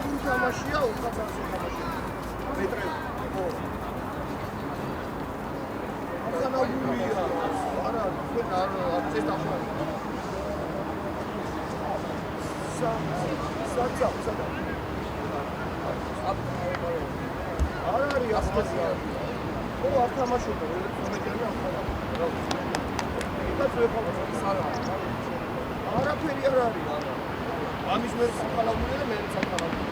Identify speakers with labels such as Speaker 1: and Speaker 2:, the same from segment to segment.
Speaker 1: გუნ თამაშია, უკაცასო თამაშია. მეტრე. ხო. ახანაგურია. არა, თქვენ არ წესდახარ. საცა. არ არის ახლა. ხო, არ თამაშობდა, ელექტრონიკელი ახლა. და ზეფა არაფერი არ არის, არა. ამის მე საფალავია და მე საფალავია.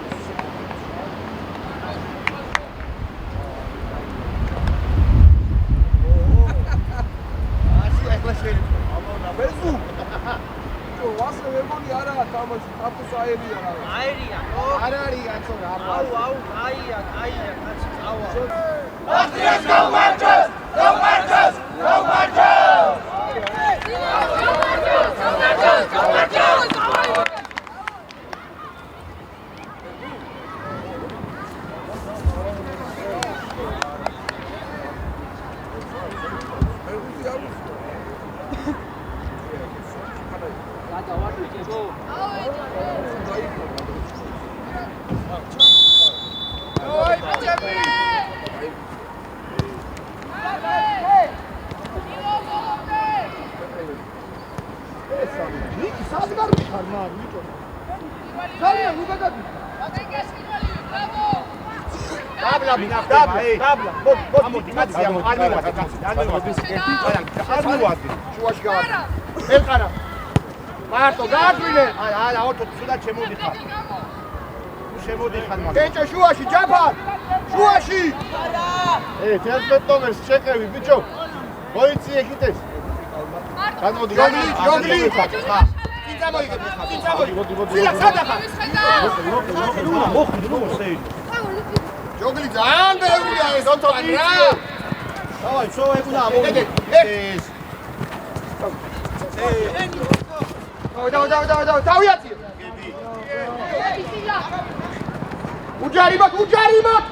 Speaker 1: ასე ახლა შეიძლება. ამონა ბეზუ. čo ვასე ვეგონი არა თამაში, თაფოს აერია რა. აერია. არ არის, აცო რა. აუ, აია, კაცი, ავა. Austria's go Marches! Go Marches! Go Marches! მარტო გააგვინე არა ოთო სულა შემოდიხარ შემოდიხარ მაგ კეჭა შუაში ჯაფარ შუაში 11 ნომერს შეკევი ბიჭო მოიცი ეკიტეს გამოდი ჯოგლი ხა წინ წამოიგებ ხა წინ წამოიგებ სილა სადახა მოხდი მოსეი ჯოგლი ძალიან ბევრია ეს ოთო რა დავაი შო ეგუნა მოვიდე ეს დავი დავიათი უჯარიმოთ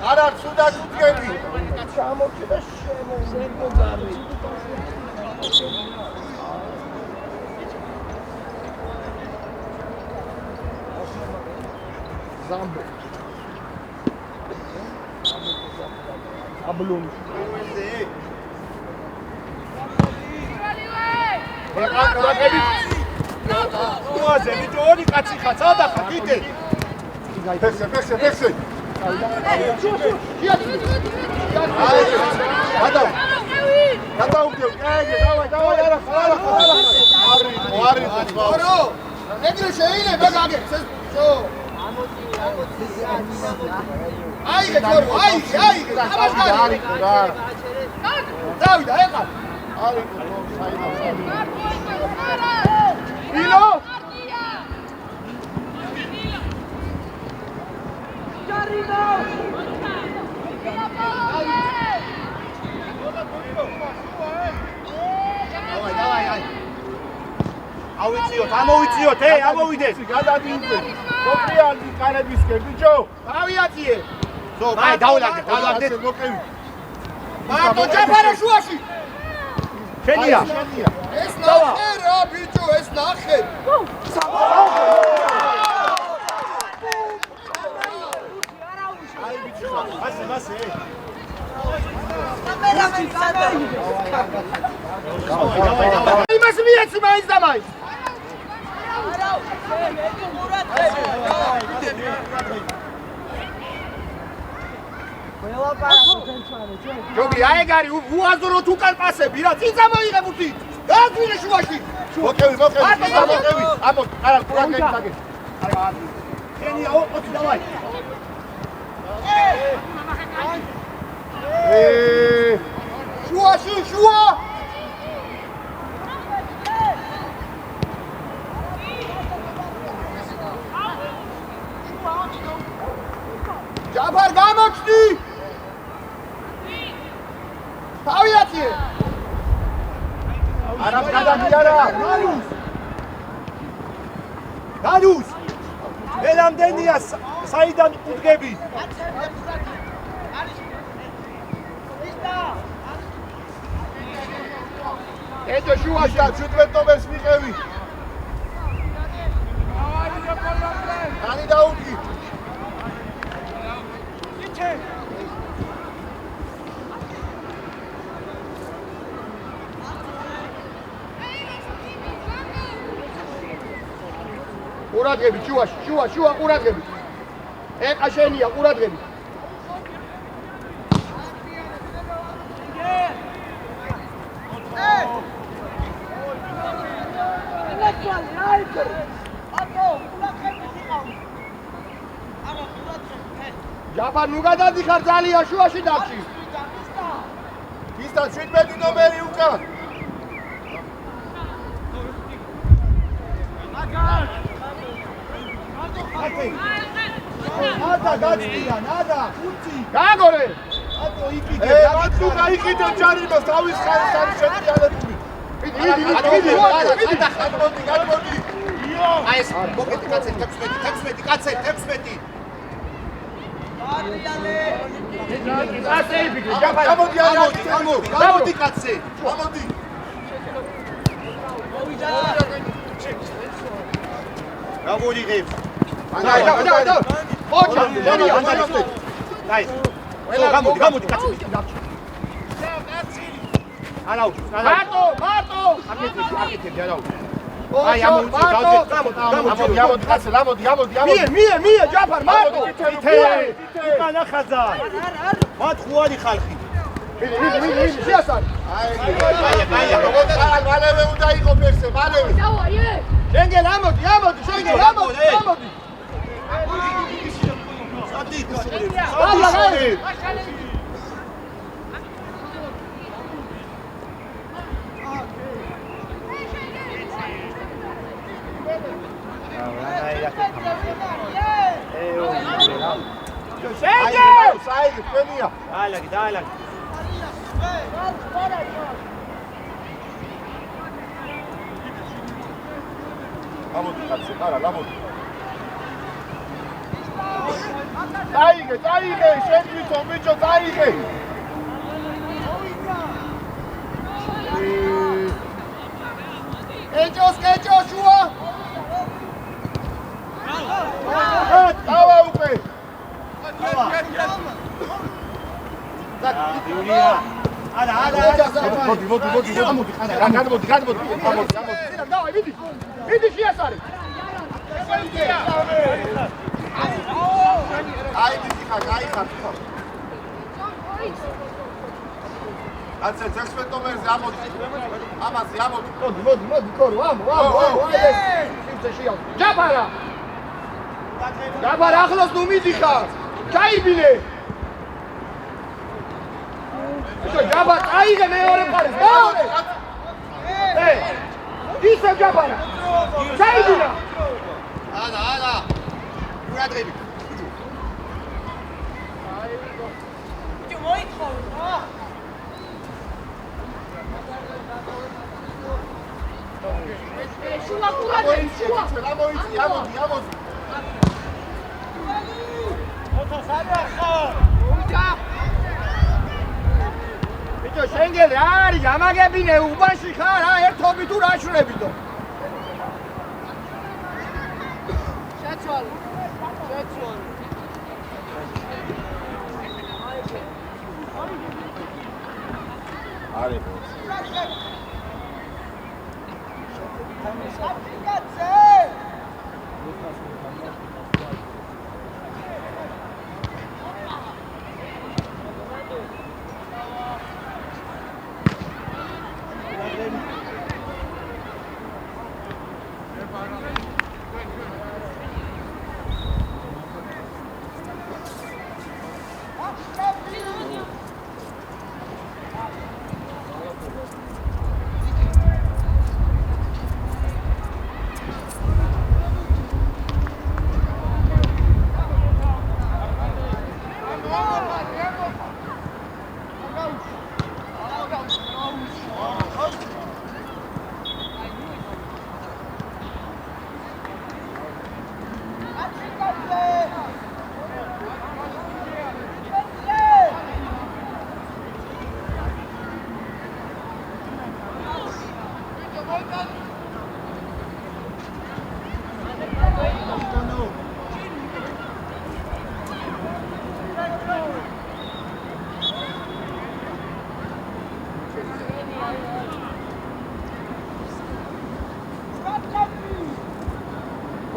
Speaker 1: არა სუდა გუგები ჩამოჭდა შემოგარი ზამბო აბლუნ მოაზე მიჯორი კაცი ხა სადახა კიდე ფეხზე გადაუგდევ დავაი არა ხარა ეგრე შეიძლება გაგებს ეს შო აიგე ჯორო აიგე დავიდა ეხა არის ილო ჯარინო დავაი ავიწიოთ ამოვიწიოთ ამოვიდეს გადადიუდგე მოკრიალი კანებისკენ ბიჭო დავიაციე ზო მაი დაულაგდეთ მოკრევი მარტო ჯაფარო შუაში შენია ეს ნახე რა ბიჭო ეს ნახე აი ბიჭო მასე იმას მიეცი მაინც და მაინც ჯოგი აეგარი უაზროთ უკან პასები რა წინ წამოიღებ უთი გააგვინე შუაში მოკევი ამო არა კურაკები დაგე არა შენია ოთი დავაი შუაში შუა ჯაფარ გამოჩდი თავიაციე არა გადაგიარა განუს ელამდენია საიდან უდგები ეჯო შუაში და 17 ნომერს მიყევი. ანი დაუდგი. ყურადღები შუა ყურადღები. ეკა შენია ყურადღები. ჯაფარ ნუ გადადიხარ ძალიან შუაში დაგში. ისთან 17 ნომერი უკან. ნადა დაწია, ნადა, ხუთი. გაგორე. ატო იკიდე, დაგიწუ გაიკიდე ჯარიმოს თავის ხალხს არის შეჭრილებული. მიდი. გადმოდი. აი ეს მოკეთი კაცი 16 კაცი 16. გამოდი კაცი, გამოდი. გამოდიღებ. და. ოჩა, დაი. გამოდი კაცი. არაუ. მარტო. აკეთებ, არაუ. აი ამოიწე, გამოდი კაცი, გამოდი. მie, ჯაფარ, მარტო. უკანა ხაზა. მათ ხუარი ხალხი. მიდი, შეასარ. აი, მალევე უნდა იყო ფერსე, მალევე. შენგელ ამოდი, შენგელ ამოდი. საიგი, თქვენია. დაალაგი. გამოდი კაცი, გამოდი. წაიღე, შენ თვითონ ბიჭო, წაიღე. კეჭო, შუა. დავა უკვე. იულია. არა. მოდი. გამოდი. დავაი, მიდი შეასარი. აი ხარ. აცე 16 ნომერზე ამოდი. ამაზე ამოდი. მოდი, კორო, ამო. სიმწე შეავ. ჯაფარა, ახლოს ნუ მიდიხარ. ჩაიბინე. ჯაფარ, აიღე მეორე მხარეს. ისევ ჯაფარა. ჩაიბინა. არა. ყურადღები. შუა ყურადღები. ამოიწი. ბიჭო, შენგელი არის, ამაგებინე, უბანში ხარ, ერთობი თუ რა შურებიდო. შეცვალე. არის.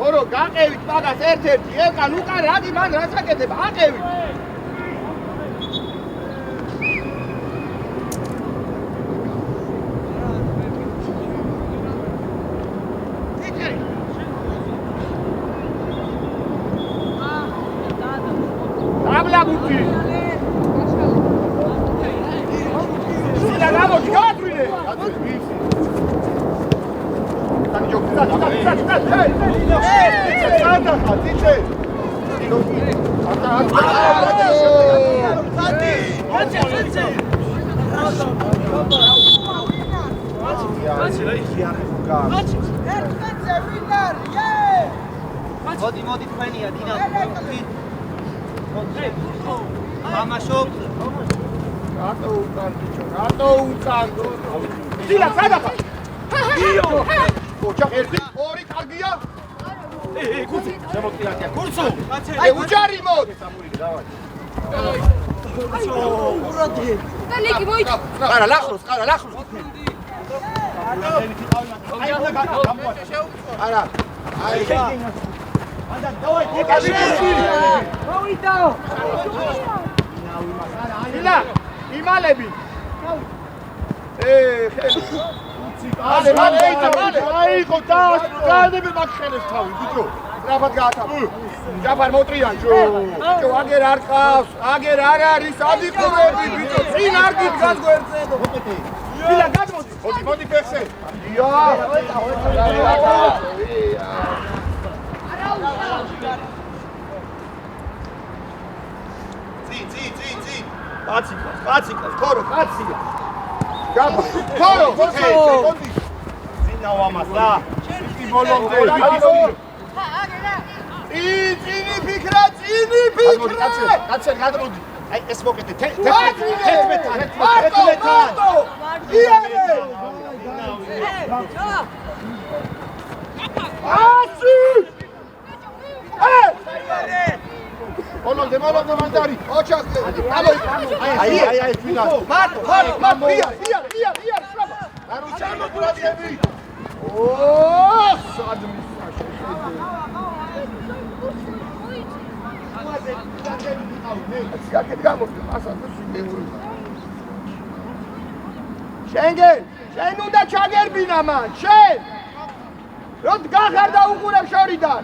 Speaker 1: ორო გაყევით მაგას ერთ-ერთი ეკან უკან რადი მან რას აკეთებ აყევით დაბლაბუთი სილა გამოდი გაატრინე
Speaker 2: მოდი თქვენია დინამო მამაშობ
Speaker 1: რატო უკან სილა სადახა იო ოჩახ ერთი ორი კარგია კუცი შემოწირაკია კურსო აი უჯარი მოდ სამურიგი დავაი ურადი
Speaker 3: და ლეგი მოიჭა
Speaker 1: ყარა ლახროს არა აი ანდა დავაი მოვიდაო სილა იმალები Ale, აიღო და გაანები მაგხენეს თავი, ბიჭო. რაბად გაათავე? ჯაფარ მოტრიანჩო. ბიჭო, აგერ არ ყავს, აგერ არ არის ადიკურები, ბიჭო. წინ არ გიდგას გვერდზედო. დილა გადმოდი. მოდი ფეხზე. ია. წი. კაცი, ხორო, კაცია. ხორო, მოდი. ძინავ ამას რა. იგი ბოლომდე. წინი ფიქრა. კაცი, გადმოდი. აი ეს მოკეთე. 11. იარე. ასი. მოლონდე მანდარი. ოჩახე. აი, ფინა. მარტო, ია, სრაბა. არ უჩამო დურადები. ოჰ, სადმისა შენ უნდა ჩაგერბინა მან, შენ! როდ გახარ და უყურებ შორიდან!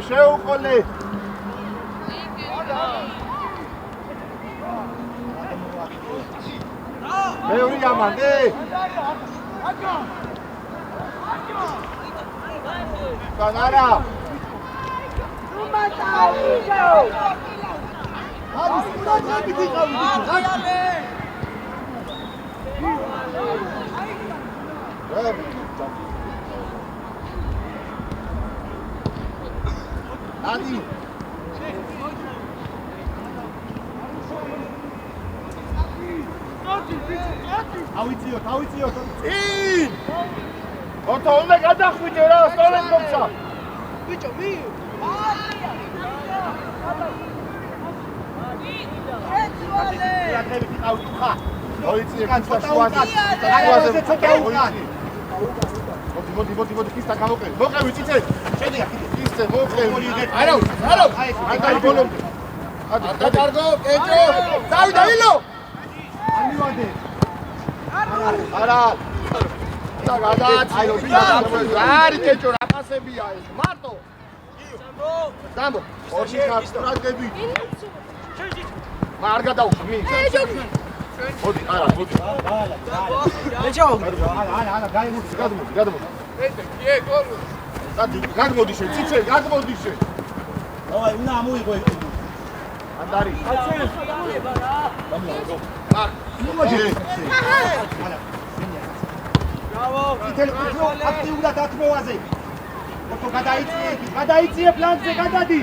Speaker 1: შეუყოლე. მეური ამანდე. განარა. Adi. ავიციო. წინ! ოთო უნდა გადახვიდე რა, სწორედ მომცა. ბიჭო, მი. მოდი, ხის და გამოყევი. მოყევი წიწე. შედია, ხისზე მოყევი. არა. აი დაიბოლომდე. დაკარგო, კეჭო. დავიდა ილო. ამივადე. არა. არის კეჭო რა პასებია ეს. მარტო. დამბო. ორში ხარდები. არ გადაუხ მი. მოდი, არა. ეჭო. არა, გადმოდი. გადმოდი შენ, ციცე, გადმოდი შენ. დავაი, უნდა ამოიღო. ანდარი
Speaker 2: Bravo!
Speaker 1: აქტიურად დათმოვაზე. ოთო გადაიწიე პლანზე, გადადი.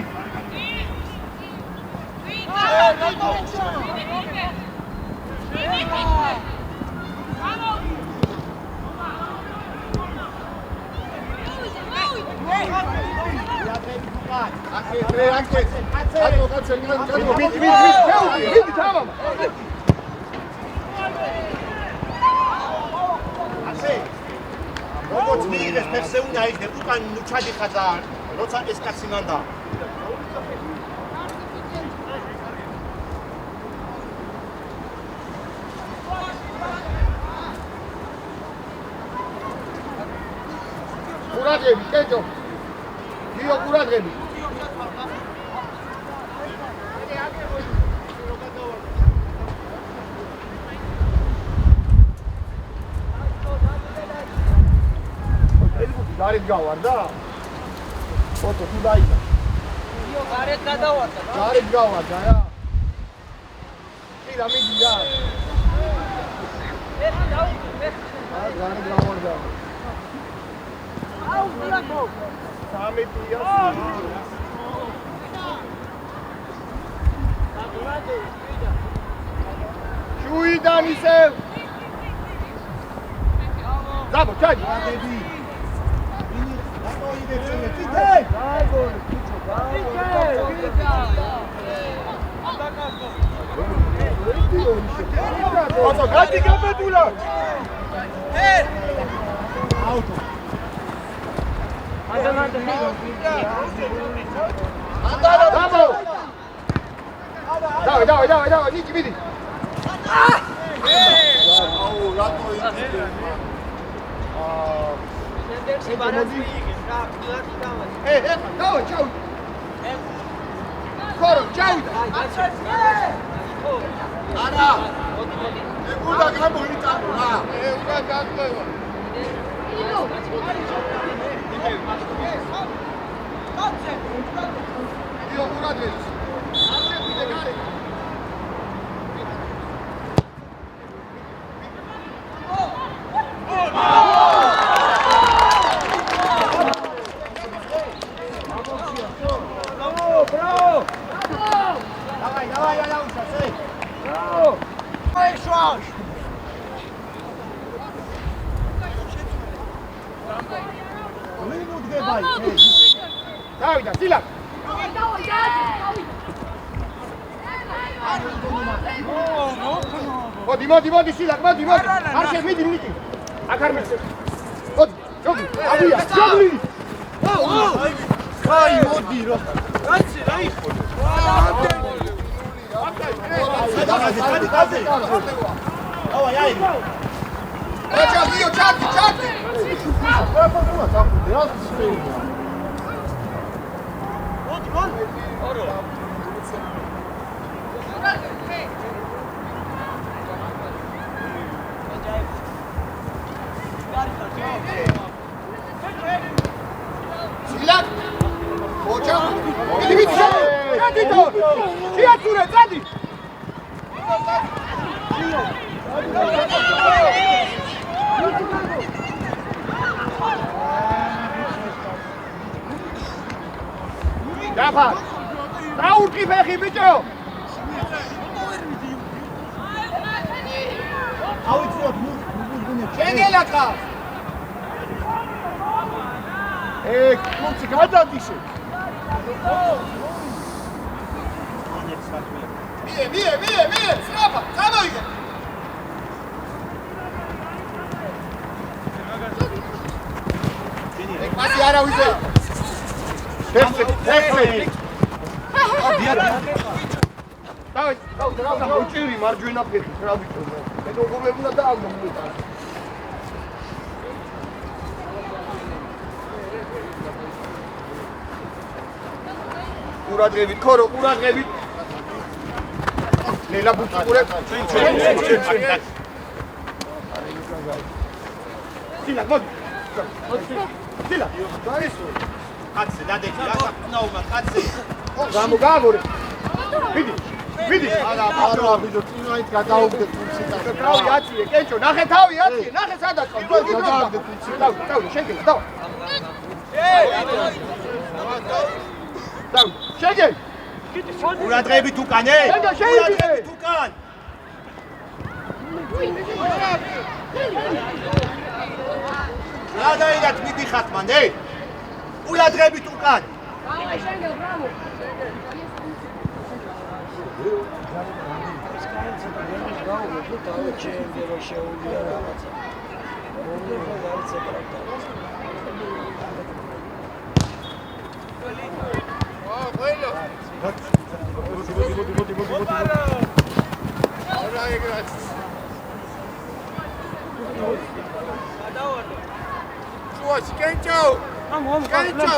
Speaker 1: როგორც მიიღეს ფეხზე უნდა იხდე, უკან ჩადიხა და როცა ეს კაცი მანდა. ყურადღები, კეჭო. გიო ყურადღები. გარეთ გავარდა? ფოტო თუ დაიდა.
Speaker 2: იო გარეთ გადავარდა.
Speaker 1: გარეთ გავარდა რა. კი რა მიდი რა.
Speaker 2: ეს დავუწე.
Speaker 1: გარეთ გავარდა.
Speaker 2: აუ მილაკო.
Speaker 1: 13-ია. შუიდან ისევ. ზაბო, ჩაი. Ото გადი გაბედულა. აუტო.
Speaker 2: ადანადე.
Speaker 1: ანდარა დაბო. დავი, ნიკი მიდი. აუ, რატო იქ?
Speaker 2: სიბარაზი იგეს რა, აქტიურად დავადი.
Speaker 1: დავა, ჩაუ. ხორო, ჩაუდა. არა.
Speaker 2: მოდი.
Speaker 1: ეგუდა გამოიტანო რა. ეგუდა გაგდება. იო, ყურადღების. ასე კიდე გარე. დავიდა, დილა. მოდი, სილაკ, მოდი. არ შემიდი ნიკი. აქ არ მისცე. მოდი, ჯოგი, ავია, ჯოგი. აი, მოდი რა. კაცი, რა იყო? აი. ჩადი. ორო. სილაკ. ოჩა. მიდი. ჩადი თო. შეაცურე, წადი. დაფა. დაურკი ფეხი ბიჭო. ავიცოთ შეგელაკა. კურცი გადადიშე. მie, სრაფა, გამოიგე. პასი არა ვიზე. ფეხზე. დავით, უჭირი მარჯვენა ფეხი, რა ვიცი. მე როგორ უნდა დააგდო მოიტა. ყურადღებით, ხორო, ყურადღებით. ლელა ბუწურე. დილა, მოდი. დილა, დაისო. კაცი, დადექი, რა საქმეა, კაცი. გამოგაბორე. მიდი. ვიდი.
Speaker 3: არა, ბიჭო, წინვაით გადაუგდეთ ფუნქციას.
Speaker 1: თავი აციე, კენჭო, ნახე თავი აციე, ნახე სადაც ყავს.
Speaker 3: გადაუგდეთ ფუნქციას.
Speaker 1: დავი, შეგელა, დავა. დავი, შეგე.
Speaker 4: ყურადღებით უკან, ე?
Speaker 1: შეგე, შეიძინე.
Speaker 4: უკან. რა დაიღათ მიდიხართ მან, ე? ყურადღებით უკან.
Speaker 1: შუაში, კენჭო. კენჭო.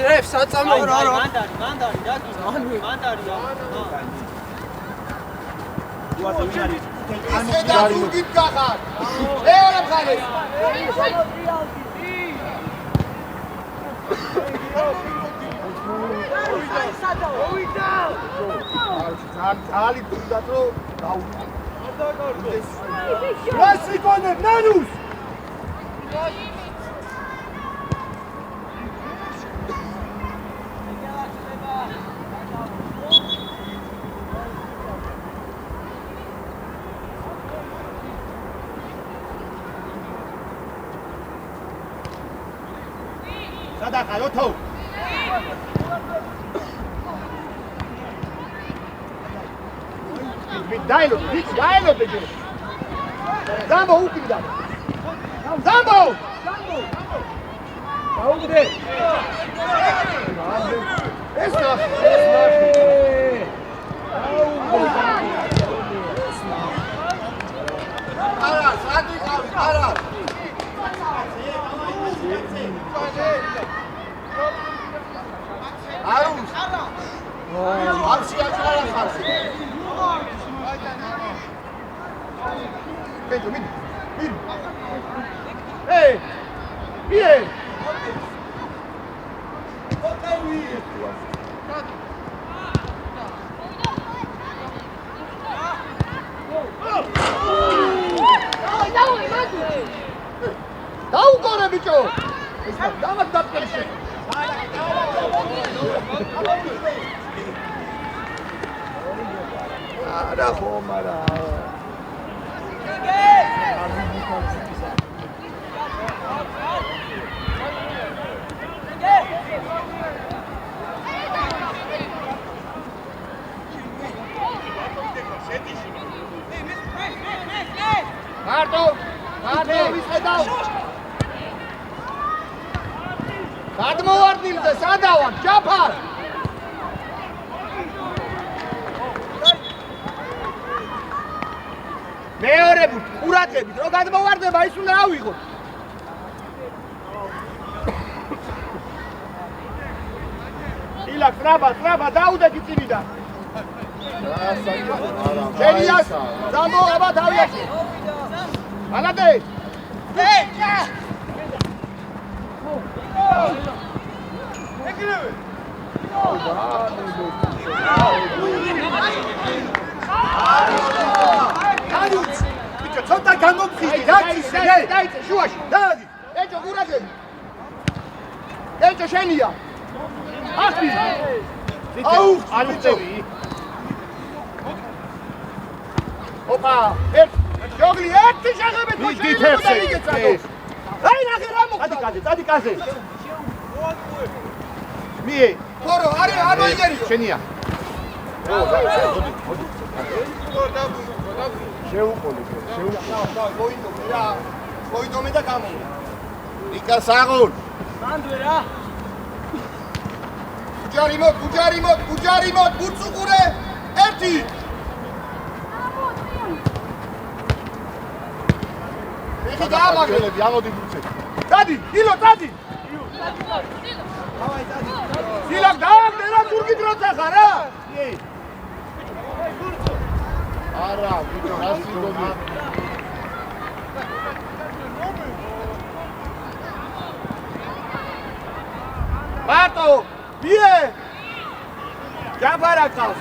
Speaker 2: რებს აწამო რა მანდარი რა
Speaker 1: და გუგით გახარ. მეორე მხარე. ძალიან თუნდაც რომ დაუვიდა.
Speaker 4: რასიკონებ ნანუს? სადახარო თო.
Speaker 1: დაილო, ვიცი, დაილო ბეჯო. ზამბო უკიდა. ზამბო! დაუგდე. ეს ნახე.
Speaker 4: არა, სადიყავი, არა. არუს. ავსი აწარა ხარში.
Speaker 1: კენჭო, მიდი. მიდი. ეი! მიე! დაუგორე ბიჭო! ეს დამად დაფკერში. არა ხომ არა. მარტო ვისხედავ. გადმოვარდილზე სადავარ, ჯაფარ. მეორე ყურადღებით რო გადმოვარდება ის უნდა ავიღოთ. ილაკ ტრაბა დაუდეთი წინიდან. შენიას ზამბო აბა თავიაში. ალადე. ეგრევე.
Speaker 4: არუც. ბიჭო, ცოტა გამოფხიზდი,
Speaker 1: დაიწე შუაში. დაადი. ეჭო ყურადღებით. ეჭო შენია. ახი. აუ, ალიწევი. ოპა, ჯოგლი ერთი შეხებეთ მოშენებოდა. აი ნახე რა მოხდა.
Speaker 4: დადი კაზე. მიე.
Speaker 1: ხორო, არ მოიგერიო.
Speaker 4: შენია.
Speaker 3: შეუყოლე.
Speaker 1: მოიდომე და გამომე.
Speaker 4: იკა საღონ.
Speaker 2: მანდვე რა
Speaker 1: გუჯარი მოდ, ბურცუყურე. ერთი. ეხი გაამაგრელები, ამოდი ბურცე. დადი, ილო, დადი. ილო, დააგდე რა თურქით როცა ხარ რა?
Speaker 3: არა, ბიჭო, რას იგონი?
Speaker 1: ბატო, ბიე.
Speaker 4: ჯაფარა ყავს.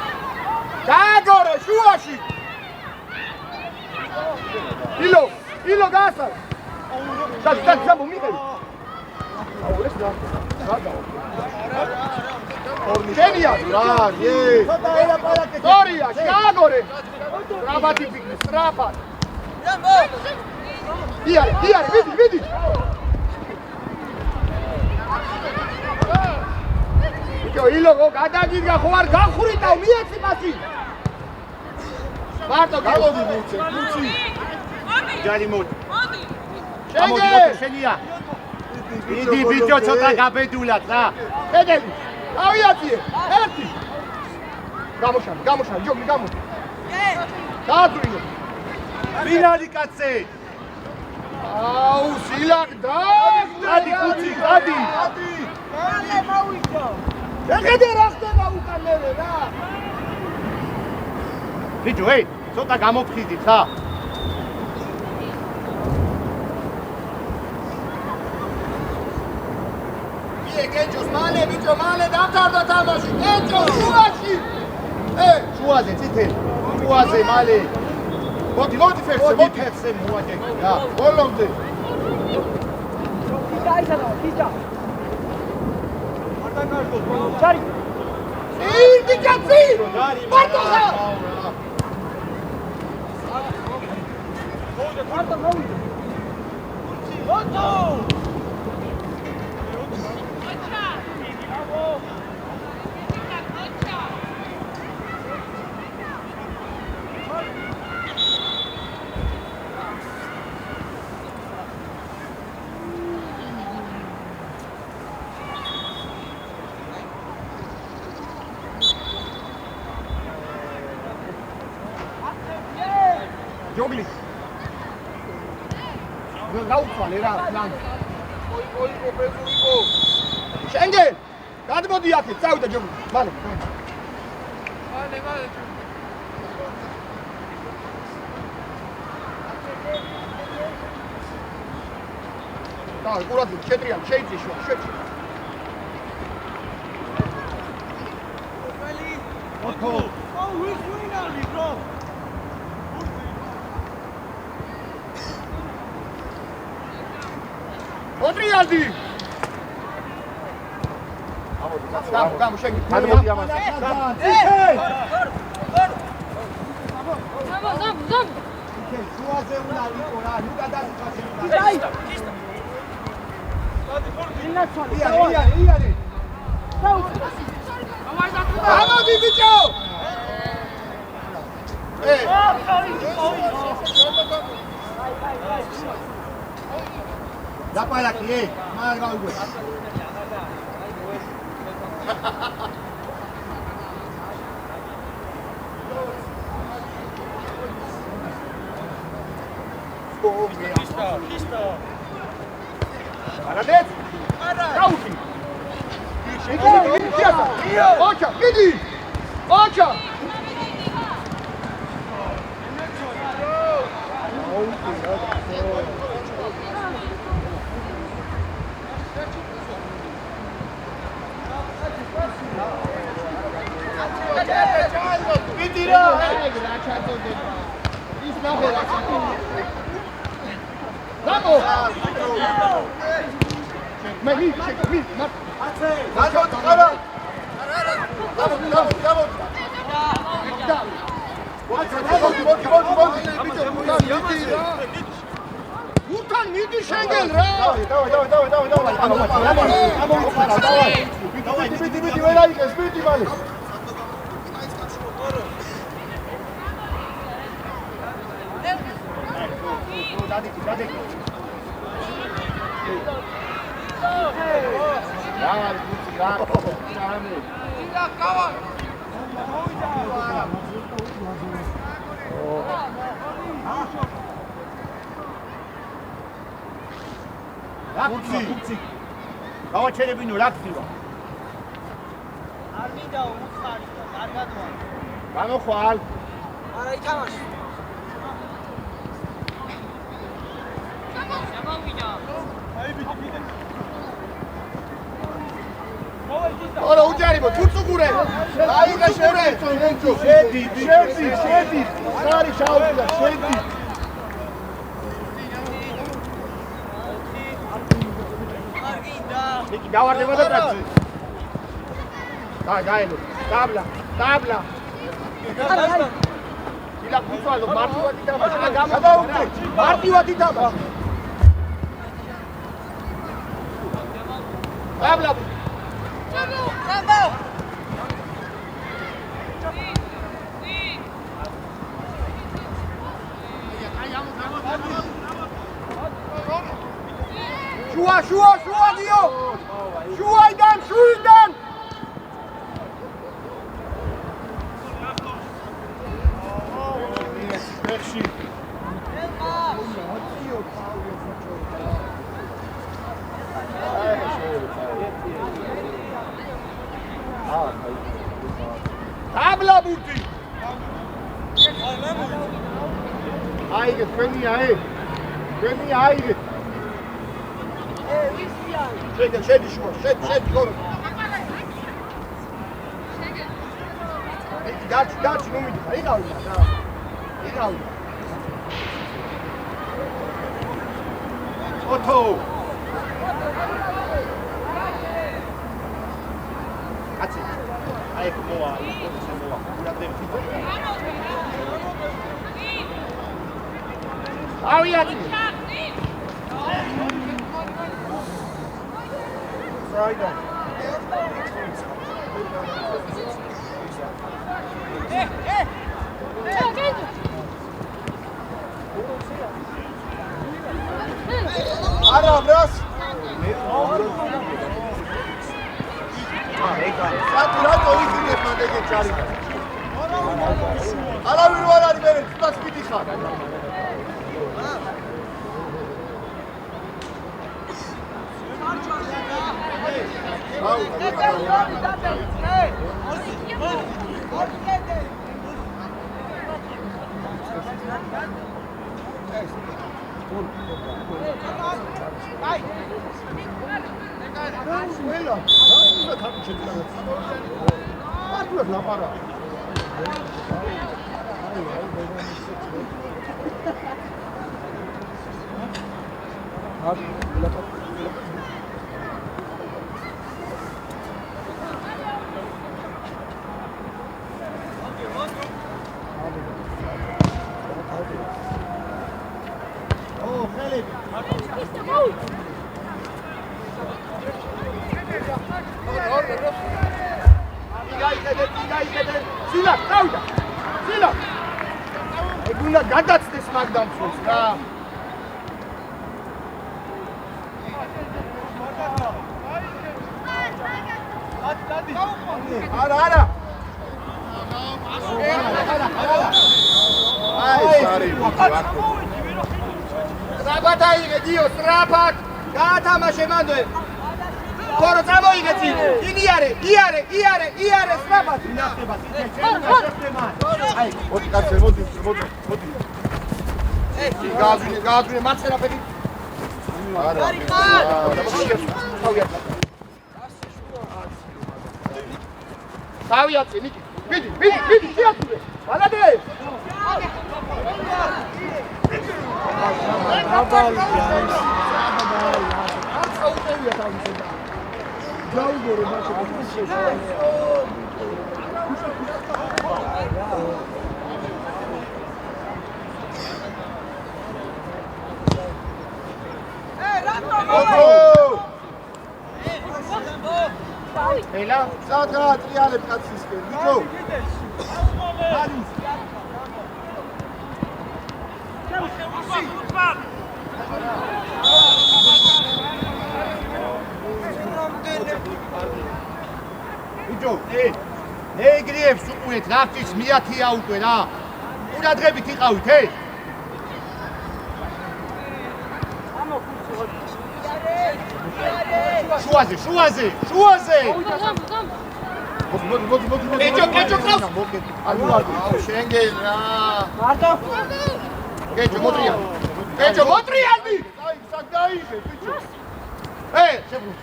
Speaker 4: გააგორო შუაში. ილო გასა. და მომიყევი. აუ ეს რა. შენია
Speaker 3: რა, ე.
Speaker 4: სორია, გააგორე. სტრაფად იფიქრე, სტრაფად. იარე, ვიდი. ილო გადაგიდგა ხო არ გახვრიტავ მიეცი მასი. მარტო
Speaker 3: გავოდი მუცე, მუცი.
Speaker 4: ჯარი მოდი. მოდი, შენია. იდი ბიჭო ცოტა გაბედულად რა. ედელი. ავიაციე, ერთი. გამოშან, ჯობლი გამო. დააძვრინო. ვინარი კაცე? აუ, სილაგდა. გადი კუცი, გადი.
Speaker 2: მალე მოვიდო.
Speaker 4: ეხეთე რა ხდება უკან მერე რა. ბიჭო, ცოტა გამოფხიზით რა. გენჯოს მალე ბიჭო, მალე დამთავრდა თამაში. გენჯო შუაში. შუაზე წითელი. შუაზე მალე. მოდი ფეხზე მოაჯექი რა. ბოლომდე.
Speaker 2: თიჯა. ჯარი.
Speaker 4: ბიჭაცი! მარტოხა!
Speaker 2: მარტო მოვიდე. ოცო!
Speaker 4: ჯოგლი. გაუცვალე რა, ლან. ოი, შენგენ! გადმოდი აქეთ, წავიდა ჯოგლი. მალე. და ყურადღება შეტრიან, შეიწი შუა, შეჭი. ოქო.
Speaker 2: ვის ვინარი, ბრო?
Speaker 4: ოტრიალდი. გამო შენგი.
Speaker 3: გადმოდი ამას.
Speaker 2: ზამ.
Speaker 4: შუაზე უნდა იყო რა, ნუ გადასწრაფი. იარი. ამოდი ბიჭო. დაპალაკი, მაგ გავიგო.
Speaker 2: Pista.
Speaker 4: Молодец! Рауки! Иди! Оча! Иди! Vamos! Мали, мат. Вперед, скоро! Давай! Уртан, иди шенгел, ра! Давай! Биди, вылайкас, биди, мали! Dadik. Rakci. Გავაჩერებინო რაკციო.
Speaker 2: არ მინდა უხარი, არ გადვა.
Speaker 4: გამოხვალ.
Speaker 2: არა ითამაში. შემოვიდა. აი ბიჭი.
Speaker 4: ორა უჯარიბო თურცუგურე აიგა შევრე
Speaker 1: შედი სარი შაუდა შედი
Speaker 4: ნიკი გავარდება და ტრაქცი გაენო დაბლა დილა გუწვალო მარტივად ითამაშა
Speaker 1: გადაუგე
Speaker 4: მარტივად ითამაშა დაბლა შუა დიო შუაიდან
Speaker 1: ფეხში
Speaker 4: დაბლა ბურთი
Speaker 1: აიგე თქვენია აიგე
Speaker 4: შედი შუა შედი გორო დაჩი ნუ მიდიხარ იღავია რა იღავია
Speaker 1: ოთო
Speaker 4: კაცი აი მოვა ავიატი
Speaker 1: რაიდა არა ბრას სატურატო იგინებ მაგე ჩარი არავინ ვარ არის მე თუნდაც მიდიხარ
Speaker 4: ეგუნა გადაცდეს მაგდამსულს რა
Speaker 1: არა აი სარი
Speaker 4: სტრაფად აიღე დიო სტრაფად გაათამაშე მანდე ხორო წამოიღე წინ იარე სტრაფად
Speaker 1: აი მოდი კაცე მოდი
Speaker 4: გააძვინე მარცხენა ფეხი
Speaker 1: არა
Speaker 4: თავიაცი ნიკი მიდი შეასრულე ბალადე ელა
Speaker 1: სადა ტრიალებ კაცისკენ ბიჭო ბიჭო ეგრიებს უყურეთ რაფის მიათია უკვე რა ყურადღებით იყავით შუაზე მოდი
Speaker 4: კეჭო ყავს
Speaker 1: აუ შენგენ რა
Speaker 4: მარტო კეჭო მოტრიალდი
Speaker 1: აი საკ დაიღე ბიჭო
Speaker 4: შებრუნ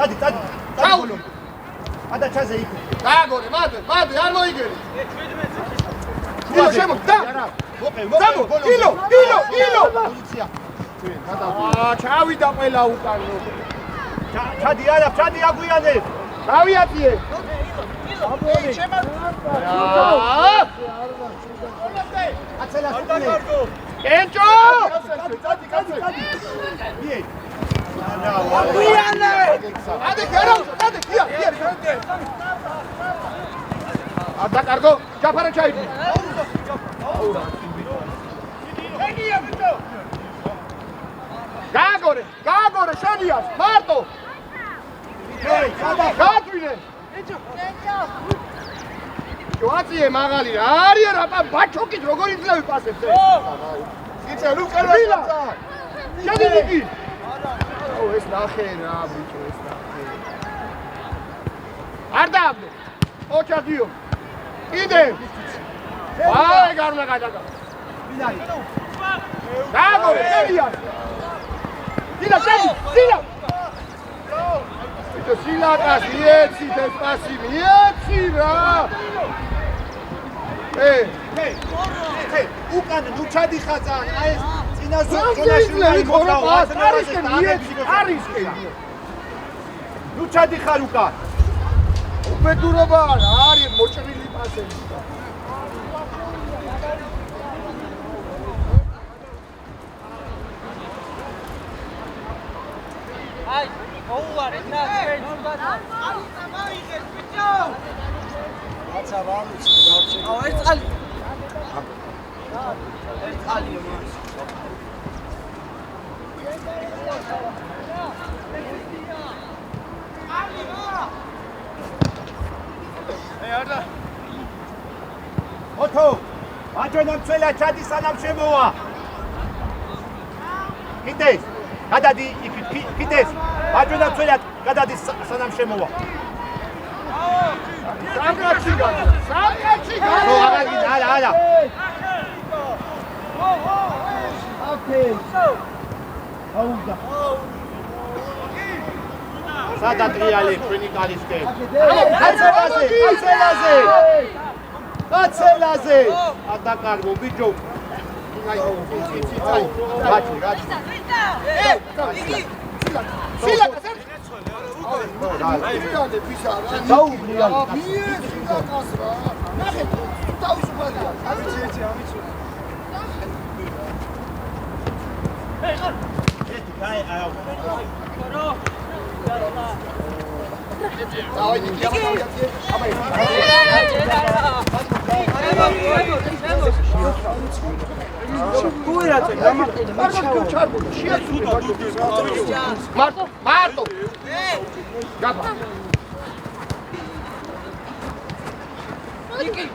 Speaker 1: დადი ბოლო ადა ჩაზე იქ
Speaker 4: გააგორე მადე არ მოიგერე ილო შემოდი ილო
Speaker 1: პოზიცია
Speaker 4: ჩავიდა ყველა უკან
Speaker 1: ჩადი აგვიანე
Speaker 4: გავიათიე
Speaker 1: აცელა
Speaker 4: კენჭო ადი გერო გია ადა კარგო ჯაფარა ჩაიდი გააგორე შენიას მარტო გადვინე ჯოაციე მაღალი რა არის რა ბაჩოკით როგორ იძლევი პასებს იცი ნუ კერა შედი ეს ნახე რა ბიჭო ეს ნახე არ დააბნე ოჩადიო იდე აი გარნა გადაგა გააგორე შენიას Sila, Sila! Bitte Sila, das jetzt, das passi, jetzt Sila! Hey!
Speaker 1: უკან ნუ ჩადიხაცა აი წინასწარ
Speaker 4: არის
Speaker 1: ნუ ჩადიხარ უკან
Speaker 4: უბედურობა არის მოჭრილი პასები
Speaker 2: Ay, over, it's not straight. Oh, it's Ali. It's Ali, man.
Speaker 1: Hey, Arda. Otto, აჯონა მცველა ჩადი სანამ შემოვა. კიდეს გადადი კიდეს აჯონა მცველა გადადი სანამ შემოვა.
Speaker 4: სამკაცი გადა.
Speaker 1: ნო არა. ოკეი. აუდა. სადა ტრიალი ფრინიკალისტე. კაცელაზე. ადაკარგო ბიჭო. ბაჭი.
Speaker 4: სილა მარტო გაბა დიკი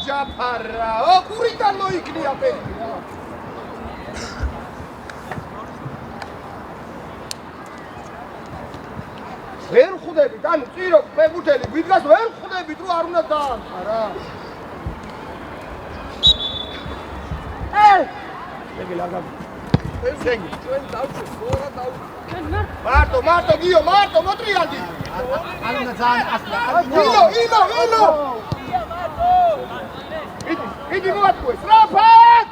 Speaker 4: ჯაფარა კურიდან მოიქნია პერი ვერ ხვდებით, ანუ წირო ფეხბურთელი ვიდგას ვერ ხვდებით, რომ არ უნდა დაანხა რა. ეგ ლაგაბი. შენგი, ჩვენ დავჭერ, რა დავჭერ. მარტო, გიო, მოტრიალდი.
Speaker 1: ანუ ძალიან ახლა.
Speaker 4: ილო. იგი მოატყუეს, რაფად!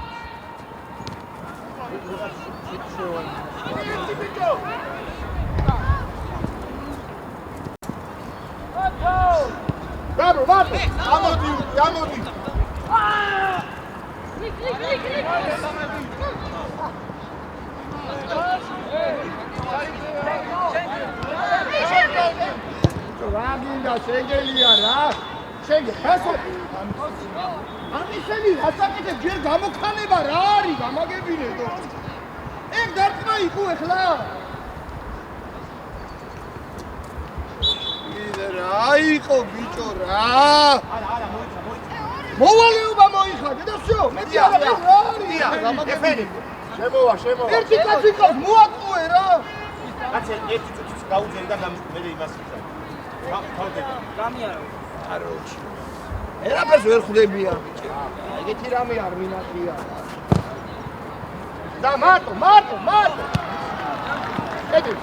Speaker 4: Bravo, vado! Amodi! Raginda, შეგელია რა. შეგეხასო. ამისენი ასაკეთე ჯერ გამოქანება რა არის, გამაგებინედო. ეგ დარტყმა იყო ახლა. აიყო ბიჭო რა.
Speaker 1: არა,
Speaker 4: მოვალეობა მოიხადე და всё. მეტი არა არის.
Speaker 1: გამაგებინე. შემოვა.
Speaker 4: ერთი კაცი ყავს, მოატყუე რა.
Speaker 1: კაცი ერთი წუთის გაუძელი და მე იმას ვიტყვი. თავდება.
Speaker 2: გამიარო.
Speaker 4: აროჩი. ერაფერს ვერ ხვდებია. ეგეთი რამე არ მინახია. და მარტო. ედი.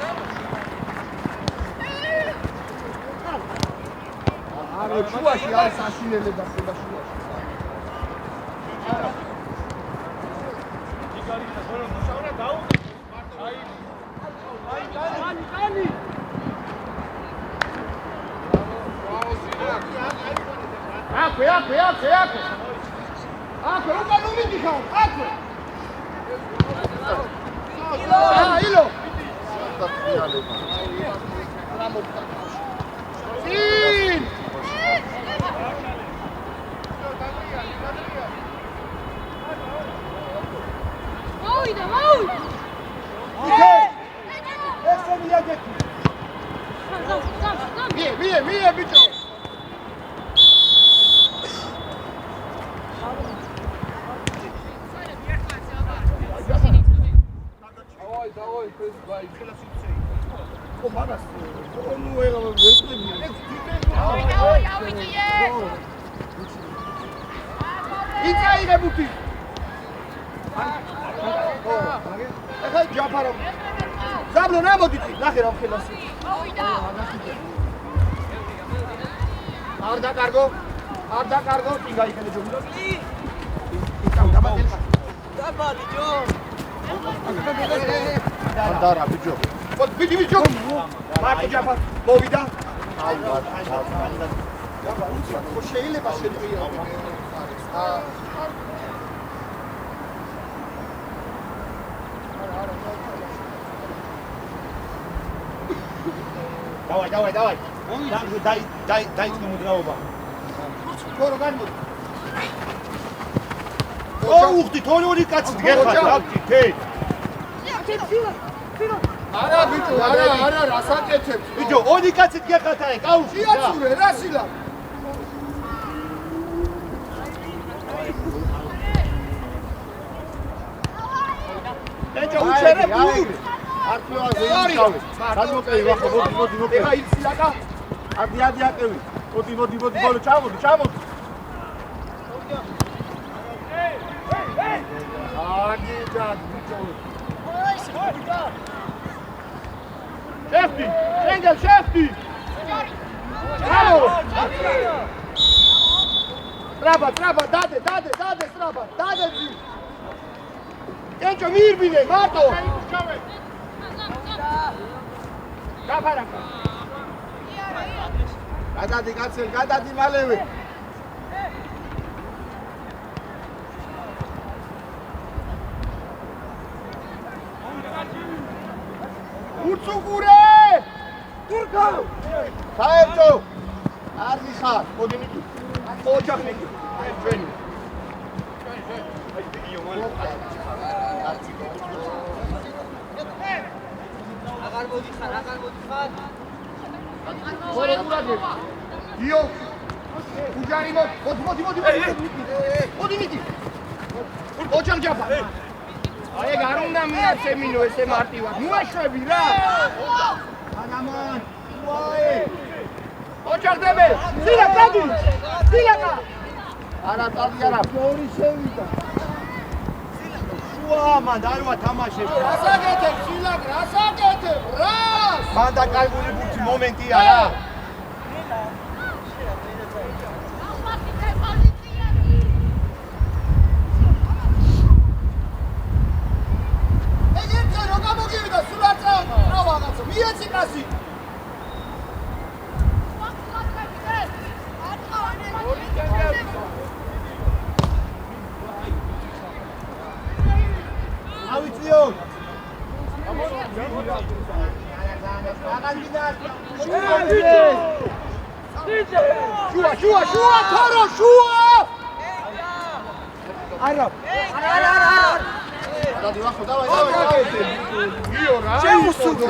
Speaker 4: არა, შუაში არის საშინელება ხება შუაში. აქვე. უკან უმიდიხარ, აქვე. ილო. წინ.
Speaker 5: მოვიდა.
Speaker 4: ესე მიაგეთი. მie ბიჭო. დავაი, ეს ბაი, ხელასიცე. ო მაგას. ნუ ეხლა ვესწრები.
Speaker 5: ავიდიე.
Speaker 4: იწაიღე ბუთი. ეხლა ჯაფარო. ზაბლო ნამოდით, ნახე რა ხელასი.
Speaker 5: მოვიდა.
Speaker 4: არ დაკარგო, წინ გაიხედე ჯობია. იკავ დაბადე.
Speaker 2: დაბალი ჯო.
Speaker 1: ანდარა ბიჭო.
Speaker 4: ბიჭო. მარტო ჯაფარ მოვიდა.
Speaker 1: აი
Speaker 4: ხო შეიძლება შეტრია.
Speaker 1: დავაი. დაიწყო მოძრაობა.
Speaker 4: ხორო განმოდი.
Speaker 1: უხდით ორი კაცი გეხარ დავჭით ე.
Speaker 4: არა ბიჭო, არა, რასაკეთებს?
Speaker 1: ბიჭო, ორი კაცი გეხარ აი, კაუში.
Speaker 4: შეაცურე რა სილა.
Speaker 1: ბიჭო, უჩერე ბული. არქივაზე იმკავე. გადმოყევი ვახო, მოდი.
Speaker 4: ეხა იცილაკა.
Speaker 1: ადი აკევი. მოდი, ბოლო ჩამოდი.
Speaker 4: აგი ჯად ბიჭო. შეფტი. ჩამო. ტრაბა, დადე, ტრაბა, დადე ძი. კენჭო მიირბინე, მარტო. გაფარაკა.
Speaker 1: გადადი კაცი, მალევე.
Speaker 4: უცუგურე! თურქა!
Speaker 1: საერთო
Speaker 4: არ მიხარ, მოდი მიდი. ოჯახნიკი. ჩვენი.
Speaker 2: აღარ მოდიხარ.
Speaker 4: ხოროგურადე. დიო. უჯარი მოდი მიდი. ოჯახ ჯაფა. აი ეგ არ უნდა მიაცემინო ესე მარტივად. მოაშვები რა.
Speaker 1: ანამან. ვაი.
Speaker 4: ოჯახდები. სილაკადი.
Speaker 1: არა, ორი შევიდა. შუა მან არვა თამაშებს.
Speaker 4: რასაკეთებ სილაკ, რა?
Speaker 1: მან დაკარგული ბურთი მომენტია რა.
Speaker 4: ეგერტე რო გამოგივიდა სულ არ რაღაცა. მიეცი კაცი.
Speaker 1: ავიწიო.
Speaker 4: შუა, თორო, შუა! არა.
Speaker 1: დადი ვახო, დავაი.
Speaker 4: გიო რა.
Speaker 1: შეუსუგო.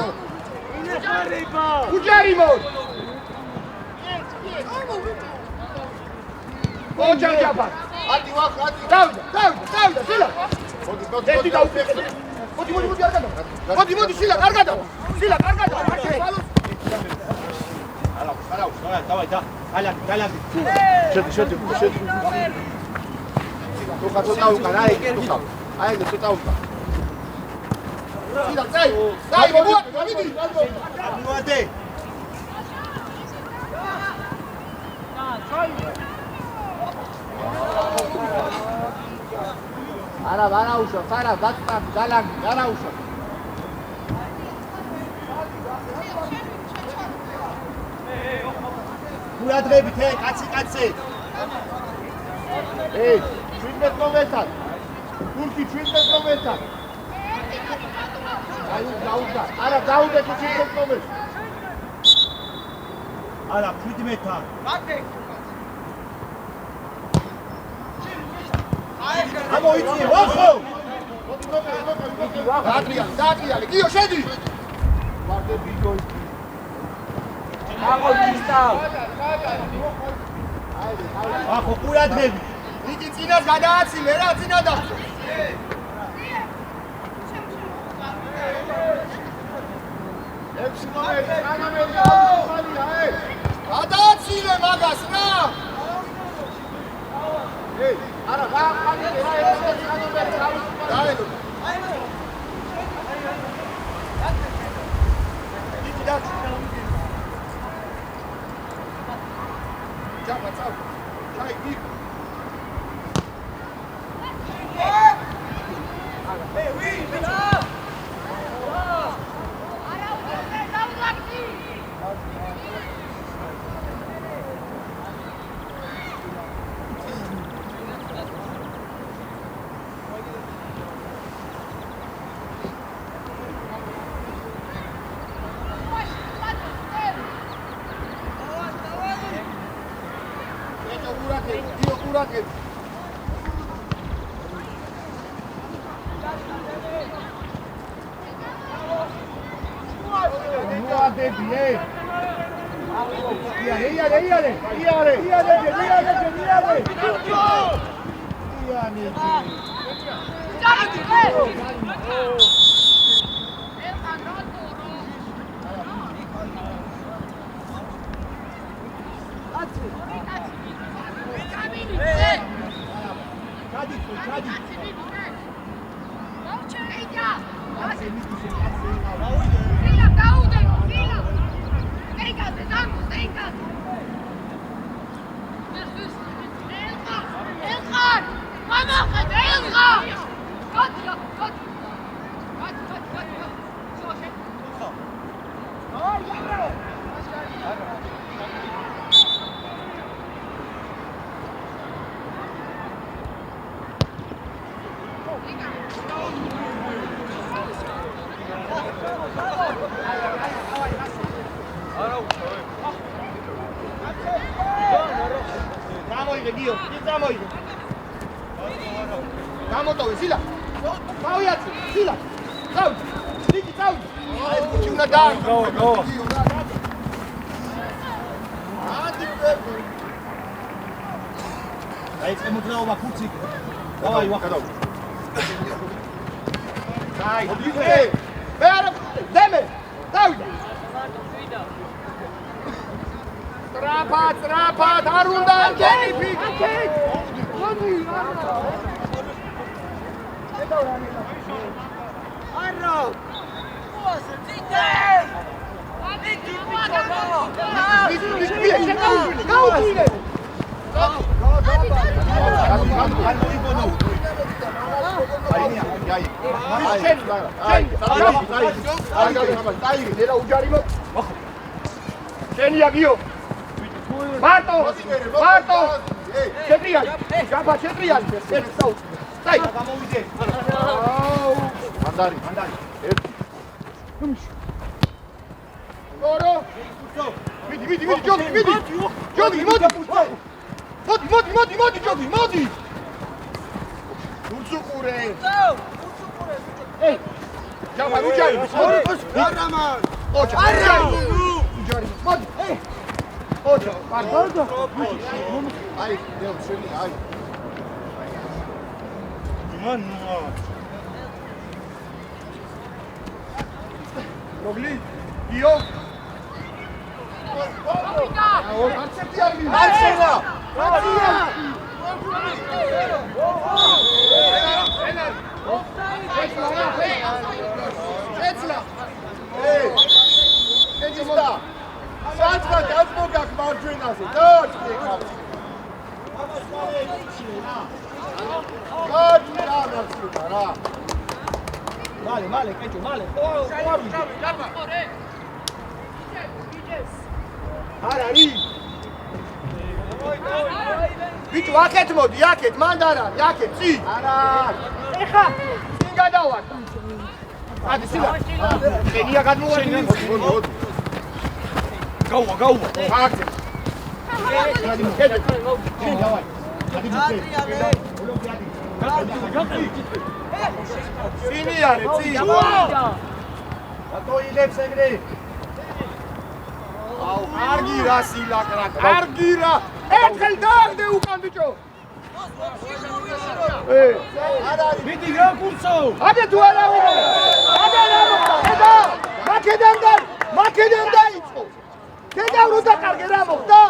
Speaker 4: უჯარი მოდ. ოჯახ ჯაფა.
Speaker 1: ადი ვახო, ადი.
Speaker 4: დავიდა, სილა. ერთი დაუფიქრე. მოდი, არ გადავა. მოდი, სილა, არ გადავა.
Speaker 1: ალაუ.
Speaker 2: Давай, да. Аляк.
Speaker 1: შედი. თუ ხაწოთა უკან, აი, ცოტა უკან. სიდა, წაი, მოვიდა, გამიდი.
Speaker 2: მოვიდე.
Speaker 1: არა უშავს, არა, დაწტა, ძალანგი, არა უშავს.
Speaker 2: გულადღებით, კაცი.
Speaker 1: 17 მომენტად. თურქი 17 მომენტად. აი, დაუდა. არა, დაუდა 17 მომენტად.
Speaker 2: არა, 17-თან.
Speaker 1: გამოიწია, ვახო! დაატრიალე, გიო, შედი! ვარდები გოი.
Speaker 2: ახო ყურადღები.
Speaker 1: იგი წინას გადააცილე რა, წინა დახო. ექვსი მომენტი, სანამერი აუხალია, გადააცილე მაგას რა! არა, გააყალე რა, ეს სანამერი აუხალია. დაელო. იგი დაცი. Jump, what's up? Try deep. Hey, we Uraket. Rapat, Arundan, Kenny, Marto! Cetrian! Jumpa Cetrian! Stai! Mandari! Loro! Vedi, Giochi, Modi! Ursu pure! Ehi! Jumpa, Ujari! Arraman! Ujari! Modi! Ocho, guarda. Ai, Deus, chega, ai. Mano. Rogli, io. არცერთი არ მინდა. არცერა. შეცლა. ეჯდა. საწყა დაწმოგაქ მარჯვენაზე. დაჭრე ხარ. გაჭრა რა.
Speaker 2: მალე, კეჭო, მალე.
Speaker 4: არ არის. ბიჭო, აქეთ მოდი, აქეთ, მანდ არ არის, აქეთ, წი.
Speaker 1: არა.
Speaker 4: ეხა, წინ გადავარ. ადი, სილა. შენია გადმოვარდი. გაუვა. აქეთ. გადი მოხედე. შენ დავარ. ადი მოხედე. სინი არის, წი.
Speaker 1: რატო იღებს ეგრე?
Speaker 4: კარგი რა სილაკრა, კარგი რა. ერთხელ დააგდე უკან ბიჭო.
Speaker 1: არ არის.
Speaker 2: მიდი რა კურსო.
Speaker 4: აბე თუ არა ვიღო. აბე რა მოხდა? ხედა. მაქედან დაიწყო. ხედა რო დაკარგე რა მოხდა?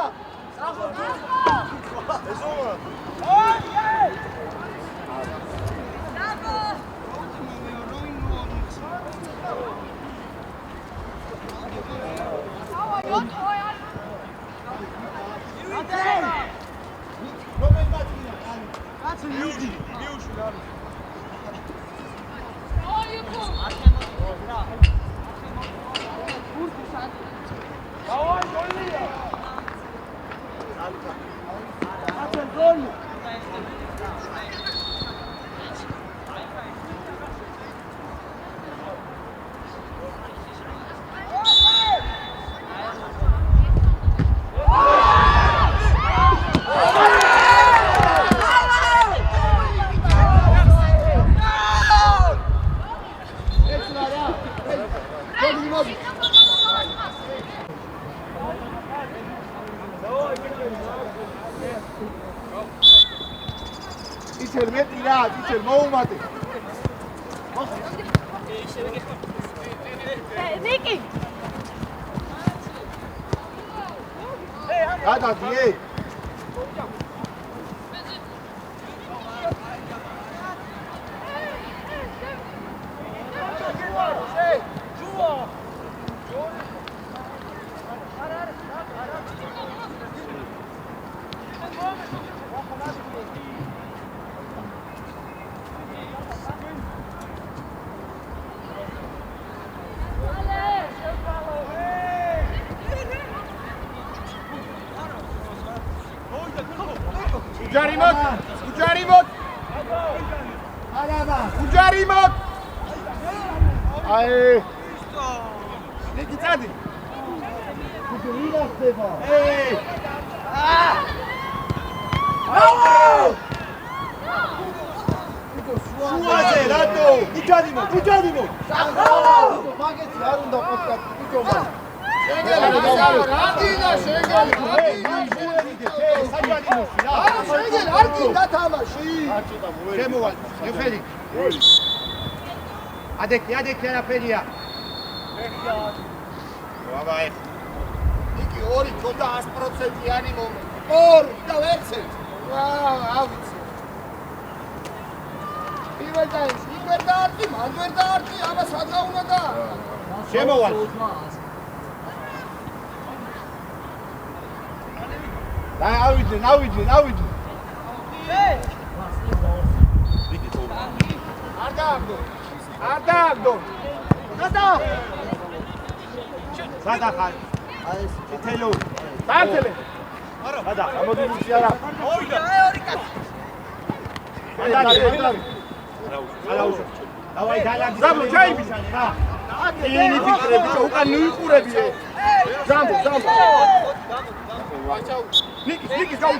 Speaker 1: ტიჩერ მეტი რა, ტიჩერ მოუმატე.
Speaker 5: ნიკი.
Speaker 1: გადადი.
Speaker 4: უჯარიმოთ.
Speaker 1: არაბა.
Speaker 4: უჯარიმოთ.
Speaker 1: აი.
Speaker 4: ნიკი წადი.
Speaker 1: ვიღა ხდება. შუაზე რატო? უჯარიმოთ. მაგეთი არ უნდა ყოფილიყო ბიჭობა.
Speaker 4: რატინა შეგელი. შეგელი არ გინდა თამაში.
Speaker 1: შემოვალ. ნეფერი. ადექი არაფერია. ვაბაი.
Speaker 4: ნიკი 2 ცოტა 100%-იანი მომენტი. 2 და ვერცეთ. ავიცი. პირველ დაიწყო, იქ ვერ დაარტყი, მან ვერ დაარტყი, აბა სადღა უნდა და.
Speaker 1: შემოვალ. და ავიდნენ. არ დააგდო. გადა. სადახარ. აი ეს თითელო.
Speaker 4: დაწელე.
Speaker 1: გადა, გამოდი მუცი არა. არაუშო. დავაი დალადი.
Speaker 4: ზამბო ჩაიბიშანი რა. ინი ფიქრები უკან მიიყურები. ზამბო. ნიკი გაუ.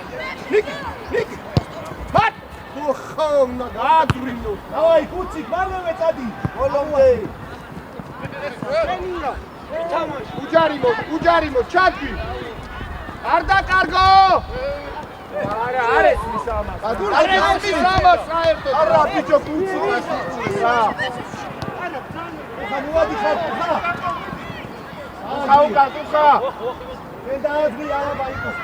Speaker 4: ნიკი. მატ. ხომ და გააგრინო.
Speaker 1: დავაი კუცი, მალევე წადი. ბოლომდე.
Speaker 4: უჯარიმოთ, ჩადგი. არ დაკარგო. არა, არ ეს მისამას. არ ეს მისამას საერთოდ.
Speaker 1: არა, ბიჭო, კუცი რა. ხა მოვადი ხა.
Speaker 4: ხა.
Speaker 1: მე დააძღი არაბა იყოს.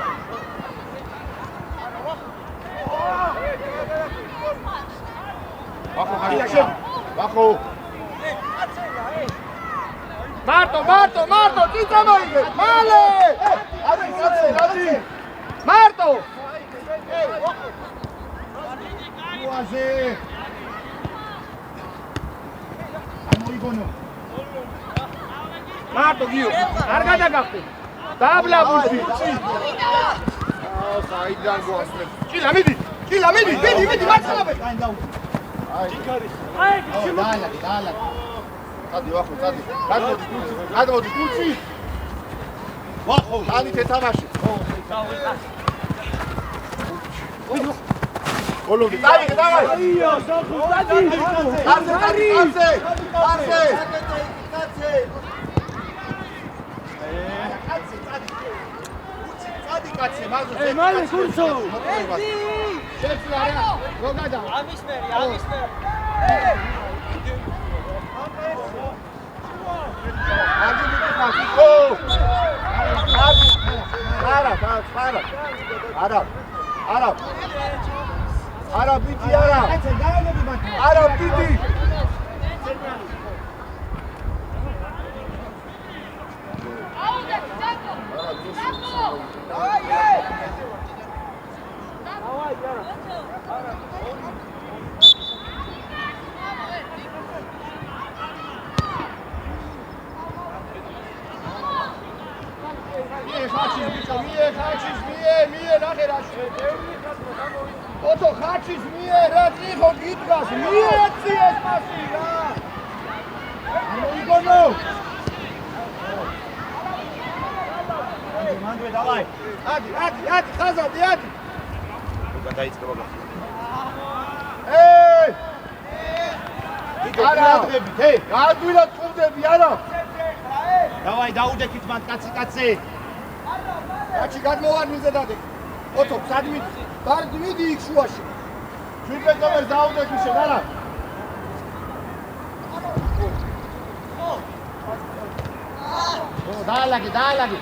Speaker 1: ვახო ხარია. ვახო. მარტო, წინა მოიგე. მალე! არი. მარტო! უაზე. ამოიგონო. მარტო გიო. არ გადაგახტე. დაბლა ბუჩი. საიდან გვასწრებ. კილა მიდი, მიდი, მაცალაბე. დაალაგე. წადი ვახო, წადი. გადმოდი ბუჩი. ვახო, წადი თამაში. გოლობი, წადი, დავაი. აიო, საფუ, წადი. კაცე. კაცი, მაგაზე. მალე კურსო. შეცვლა რა, როგადა.
Speaker 2: ამის მერი.
Speaker 1: აგი მიტყავს. არა, ბიჭი არა. არა, ბიჭი. ოტო ხაჩის რა წიხო გიდგას მიეცი ეს პასი რა მოიგონო მანდვე დავაი ადი ხაზადი ადი გადაიწყე ბაბა არა ადრებით ადვილა წუნდები არა დავაი დაუდექით მათ კაცი კაცი გადმოვარ მიზედადე ოტო სადმით მიდი იქ შუაში. შვიდმეტომერ დაუდექი შეგარა. დაალაგე.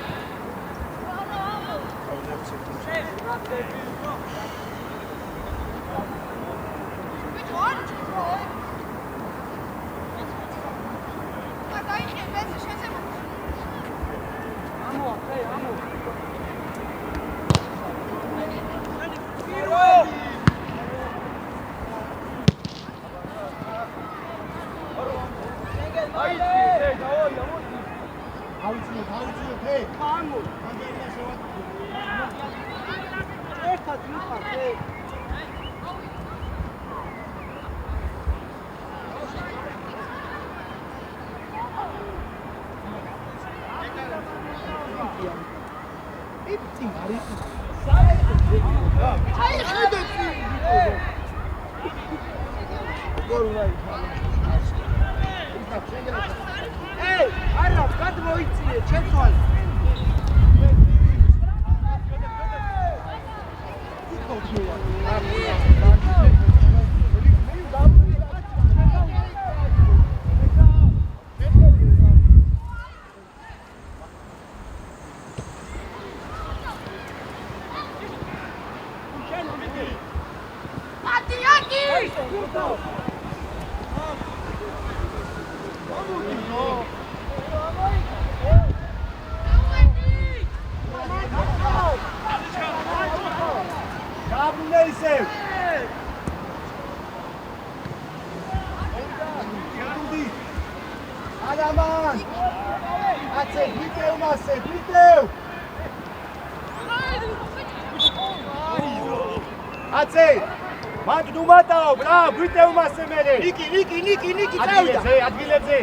Speaker 1: ნიკი წავიდა ადგილებზე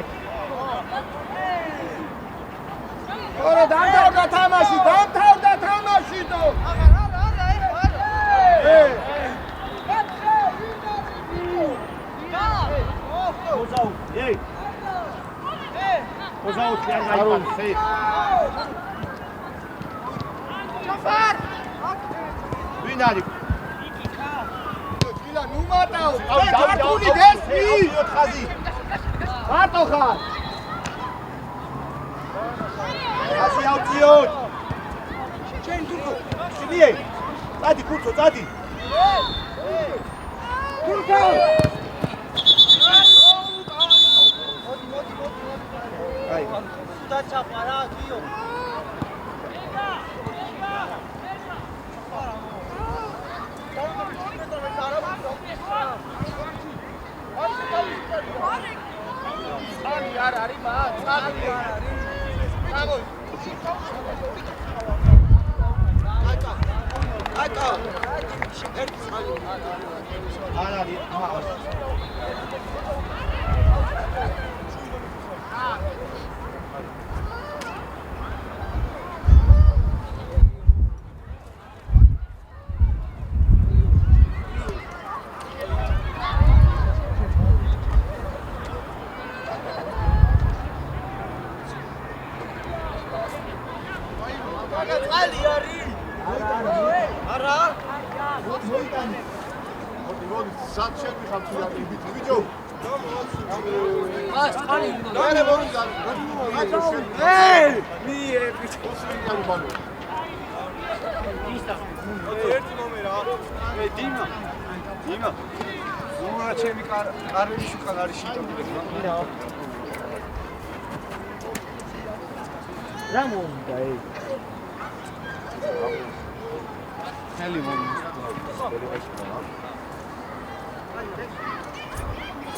Speaker 1: ორი დამთავრდა თამაში დო მოზაუ კი არ გაიფანსე ჯაფარ ვინ არის ნუ მარტაო ჯართული გესმი ხაზი მარტო ხარ ასე ავწიოთ წადიე. წადი კურცო, წადი. კურცო. აი.
Speaker 2: სუდა ჩაფარა გიო.
Speaker 4: არ არის მაგ, არ არის. გამო. აკა. ერთ ხალი.
Speaker 1: არ არის.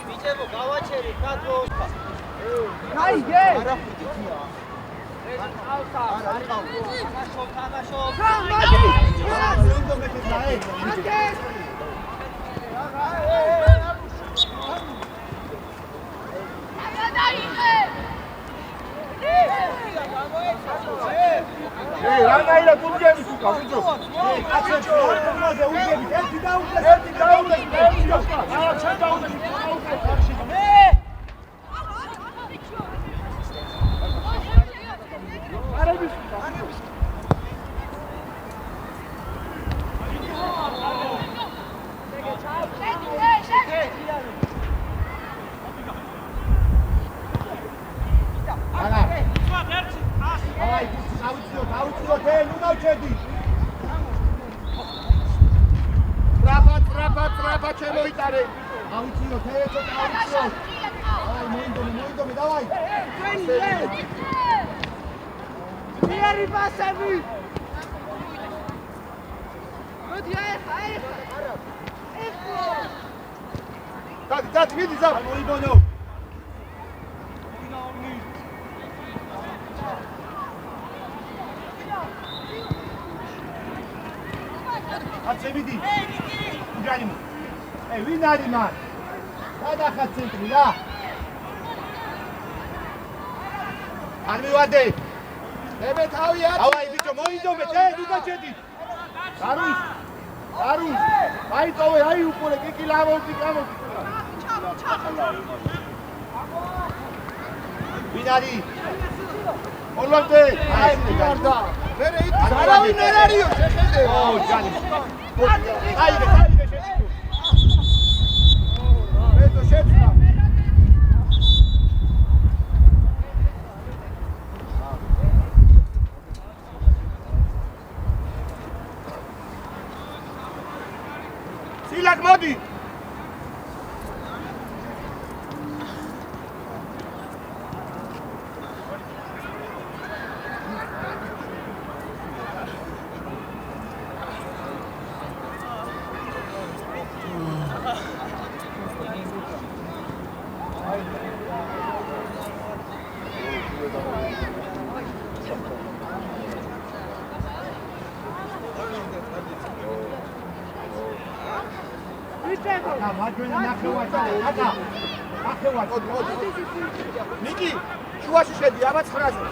Speaker 2: მიჭებო გავაჩერი კადრო.
Speaker 4: გაიგე. რანაირა გულგები სუკა ბიჭო. კაცებს ფორმაზე უგები ერთი დაუდგეს. არა ჩვენ დაუდგეს. Dati, vedi Zap! Ați vidi? Uganim. Ei, vinari man. Da kha centri, da. Ar mivade. Ebe tavia. Avai bicho, moindome, duda chedi. Darus. Darus. Ai tove, ai upore, ke kilavoti kamo. Vinari. Orlante. Ai, Ricardo. Mere it. Aravin er ariyo, shekhede. Oh, jani. Haydi, haydi shekhede. Beto shekheda. Silak modi. Niki, შუაში შედი, აბა 9-ზე.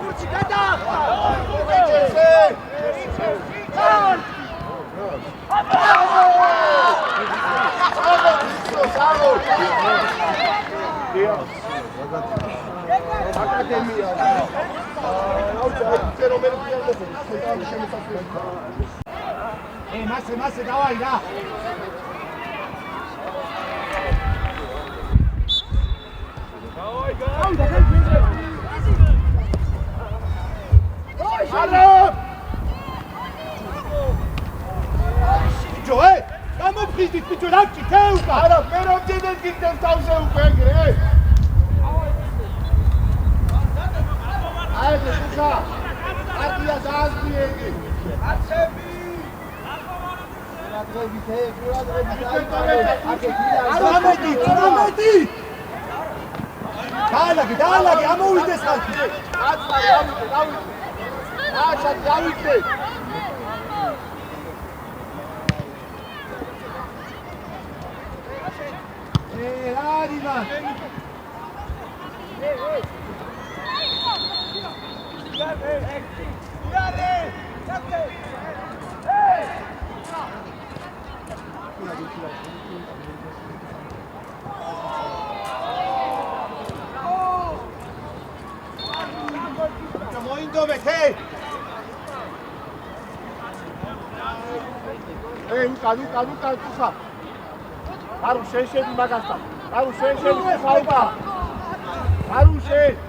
Speaker 4: Kurci gada! Академия. Масе, давай, да.
Speaker 1: ჯოე გამოფხიზდით ბიჭო რა გჭირთ უკა
Speaker 4: არა მე რამდენად გიქნებ თავზე უკვე ეგრე აი ეს ხა არტია დაასწიები აცები რადრები
Speaker 1: დაალაგე ამოვიდეს ხალხი
Speaker 4: დავიდე
Speaker 1: არიმა მოინდომეთ
Speaker 4: უკან ხა არ შეშედი მაგასთან არ შეშედი ხალხა არ შეშედი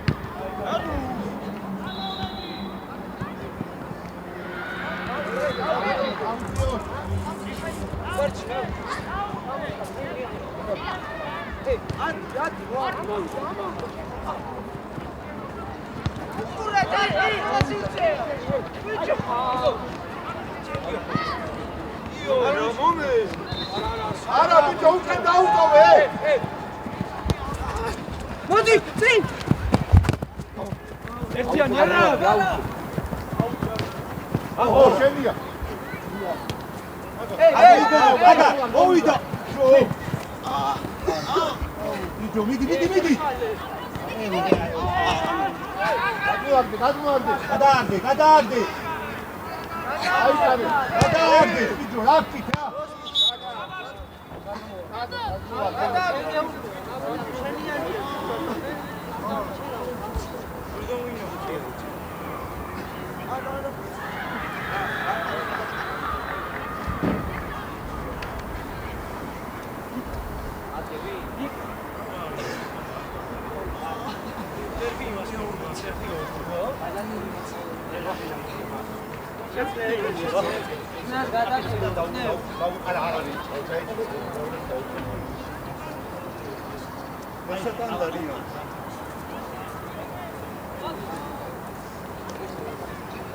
Speaker 4: არა ბიჭო უკან დაუტოვე
Speaker 2: მოდი წინ ერთიანი არა
Speaker 4: აჰო შენია
Speaker 1: მოვიდა ბიჭო მიდი გადააგდე
Speaker 4: აი კარი
Speaker 1: გადააგდე ბიჭო რა გჭირთ რა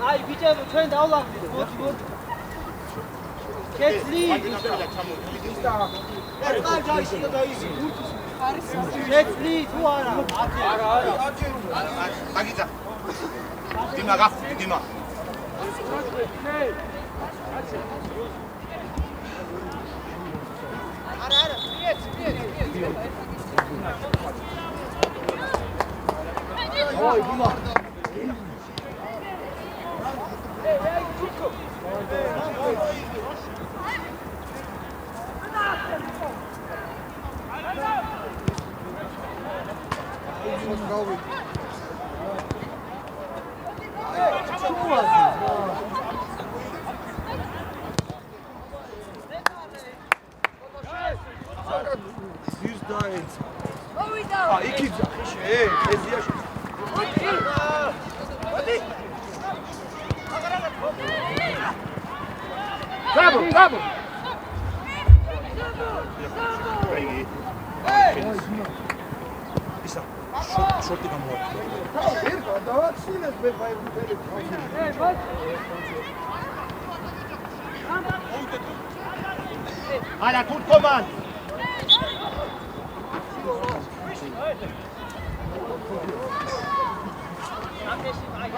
Speaker 2: აი ბიჭებო ჩვენ დავლაგდით მოდი კეთლი კეთლი თუ არა
Speaker 1: მაგიცა დიმა გახდი დიმა
Speaker 5: არა
Speaker 4: ოი დიმა Bravo!
Speaker 1: შორტი გამოაქვს.
Speaker 4: ერგა დავაცილეს მე ფაიბრები.
Speaker 1: არა თურქომან.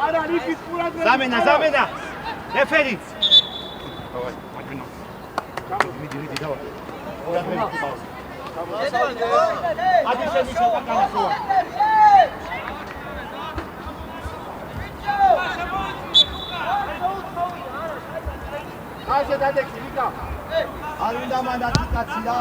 Speaker 4: არა რიქის ყურადღება.
Speaker 1: ზამენა. რეფერი. დავაი, მაგინო. მიდი დავა. ყურადღება გიყავს. ადი შემიშა და განახვა.
Speaker 4: ასე დადექი ვიკა.
Speaker 1: არ უნდა მანდატი კაცი რა.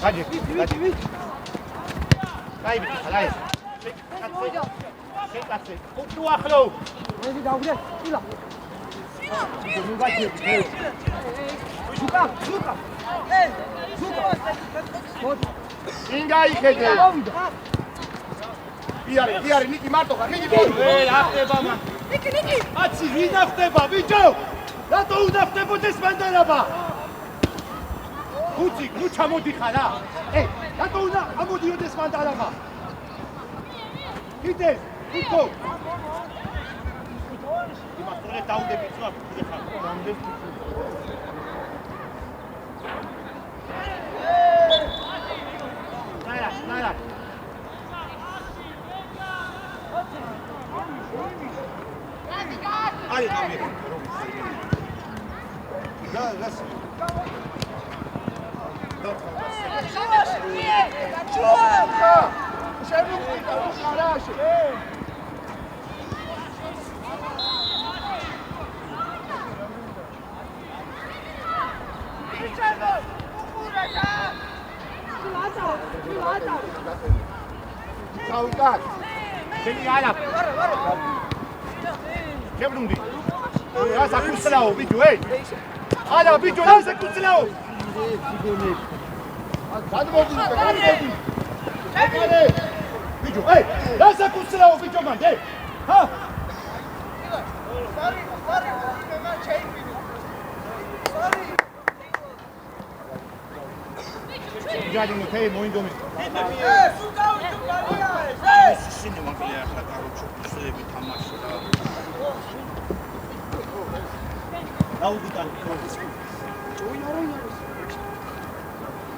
Speaker 1: გაჯი აი ბიჭი აი შეკაცე თუ ახლო
Speaker 2: მე დავგდე ჭილა
Speaker 1: ინგა იხედე იარი ნიკი მარტო ხარ ნიკი ახტება მან ნიკი აცი ვინ ახტება ბიჭო რატო უნდა ხდებოდეს მანდარაბა ხუცი ნუ ჩამოდიხარ რა რატო უნდა ამოდიოდეს მანდარაბა კიდეს ხუთო იმას თორე დაუდები ძმა ხარ რამდენ ნაირა აი გამი გას საუნდარ შენი არა გებრუნდი რა საკუსლაო ბიჭო არა ბიჭო რა საკუსლაო გადმოდი ბიჭო რა საკუსლაო ბიჭო მან ჰა ჯადინო თე მოინდომი შინი მაგალია ახლა კაროჩოები თამაში და დაუდიდან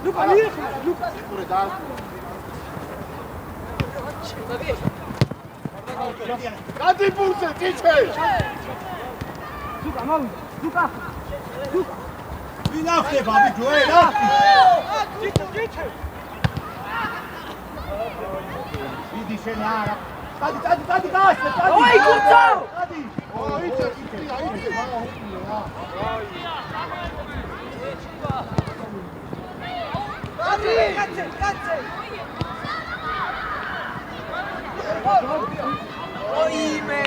Speaker 1: ლუკა ლუკა და გადი პულზე ტიჩე ლუკა მოვიდა ლუკა ვინ ახდება ბიჭო რა ტიჩე ვიდი შენ არა დადი გასე
Speaker 2: ოი კურცო
Speaker 1: დადი ოიცე მარა
Speaker 2: კაცე ოიმე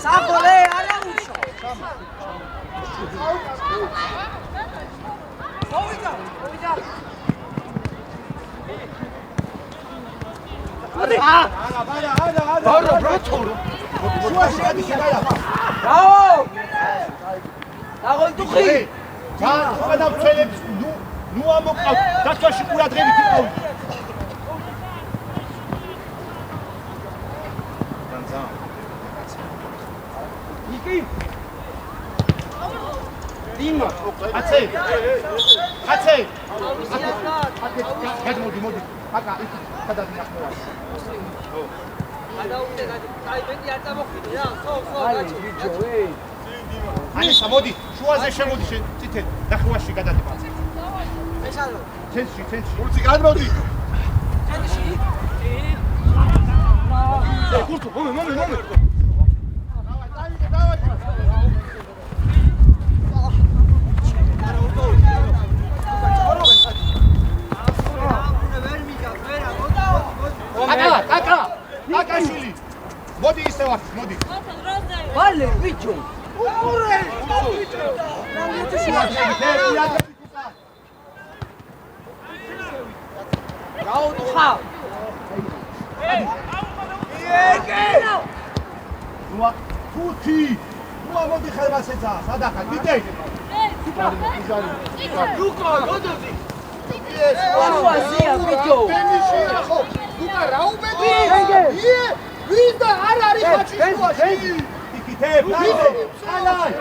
Speaker 2: საფოლე არა უშო მოვიდა
Speaker 1: არა ბროთორო შუაში გადიშა
Speaker 2: რაო დაღონტუხი
Speaker 1: და ფელებს ნუ ამოყავ დაცვაში ყურადღებით იყავ განზა
Speaker 2: ნიკი დიმა
Speaker 1: აცე მოდი აკა იქ სადაც ნახმოა
Speaker 2: გადაუნდე აი ბენდი არ წამოხვიდე რა ხო ბიჭო
Speaker 1: აი მოდი შუაზე შემოდი შენ წითელ ნახევარში გადადება
Speaker 2: ესალო
Speaker 1: ცენტრში კურცი გადმოდი
Speaker 2: ცენტრში
Speaker 1: კურცო მომე აკაშვილი მოდი ისე ვარ მოდი
Speaker 2: ვალე ბიჭო გაუტხა
Speaker 1: ნუა ფუთი ნუა მოდი ხელმასეცა სადახა გიდე ლუკა გოდოდი
Speaker 2: ვაზია ბიჭო
Speaker 4: ლუკა რა უმედი ვინ და არ არის მაჩი შუაში
Speaker 1: იკითე ალაი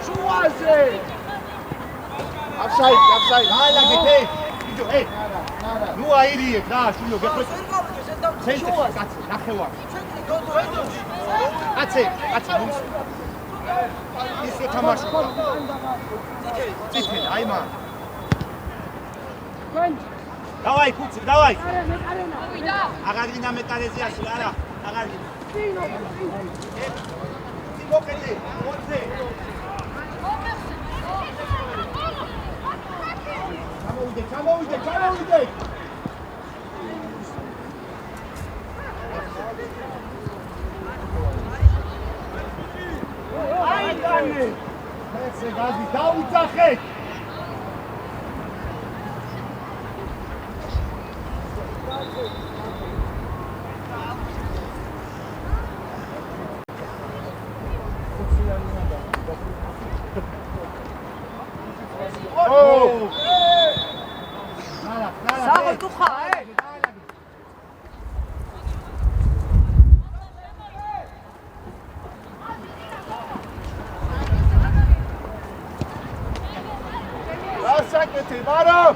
Speaker 2: შუაზე
Speaker 1: აფსაიდ ალა გითე ბიჭო ნუ აირიე რა შუნო გეხვეწ ცენტრი კაცი ნახევარ კაცი ნუ ისე თამაშობ წითელი აი მა დავაი კუცი დავაი აღარ გინდა მეტარეზია სულ არა აღარ გინდა მოკეთე მოწე ესე გაზი დაუძახეთ. Sakete, varo!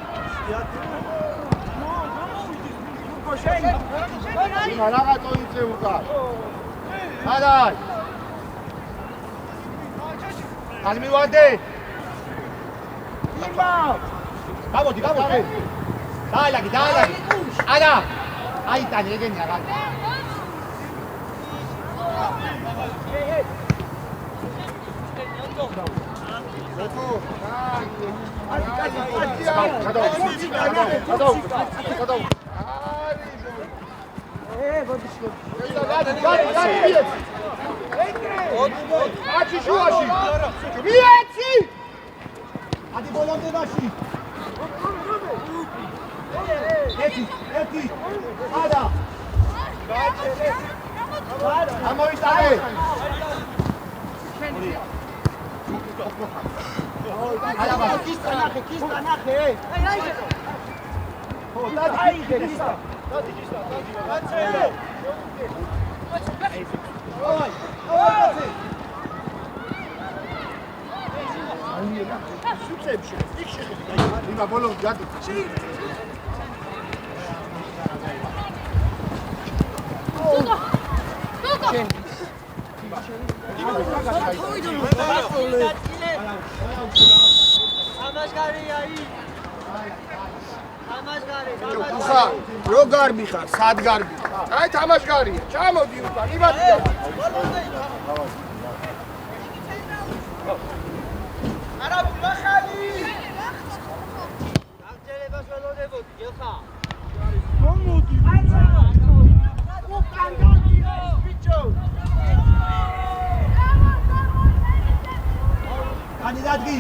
Speaker 1: Ima, raga to idzie Łukasz. Zadaj! Kalmi ładny! Ima! Vamos, digamos. Dale aquí, dale aquí. Ada! Ahí está, lleguen ya, dale. Ima bolą dziadu.
Speaker 4: რო გარბი ხარ, სად გარბი? აი თამაშგარია. ჩამოდი უკან, იმათი. არა ბახალი. აღჯერებას ველოდებოდი, გეხა. მომოდი. უკან გაგიო, ბიჭო. კანდიდატი.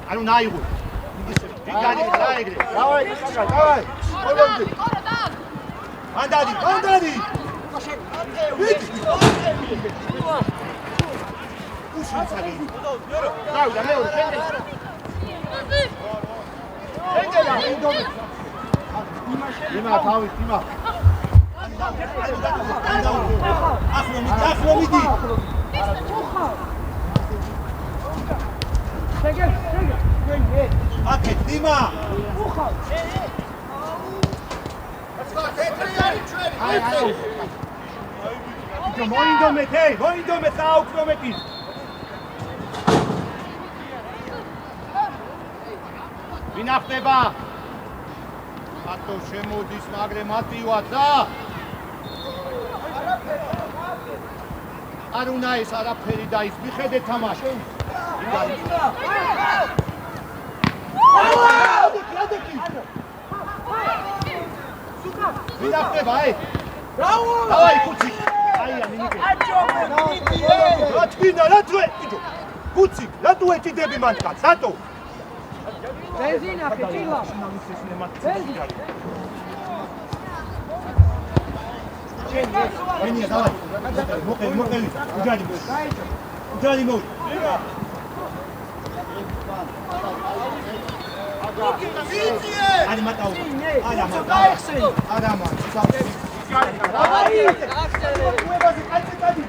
Speaker 1: ანუ ნაიღო. ვიგანი დაიგრე. დავაი, კაკა, დავაი. ყველონდი. ანდადი, ანდადი. უშიცაგი. დავიდა მეორე, შენგე. შენგელა, ინდომი. იმა თავი, იმა. ახლა მიდი. შეგე. აკეთ, დიმა. უხავ. აი, მოინდომეთ, საუკრომეთი. ვინა ხდება? ატო შემოდის, მაგრე მატივად და არ უნდა ეს არაფერი დაის, მიხედე თამაში. ვინა ხდება, აი? დავაი კუცი. აია მინიკე. რა თქინა, რა თქე? კუცი, რა თუ ეთიდები მანქანს, რატო?
Speaker 3: Benzina, fitila. Benzina.
Speaker 1: Venia, давай. Მოყევი. უჯარი მოუ. Ანი მატაუ. არა მატაუ. არა მატაუ.
Speaker 3: Ai!
Speaker 1: უებაზე კაცი კაცი.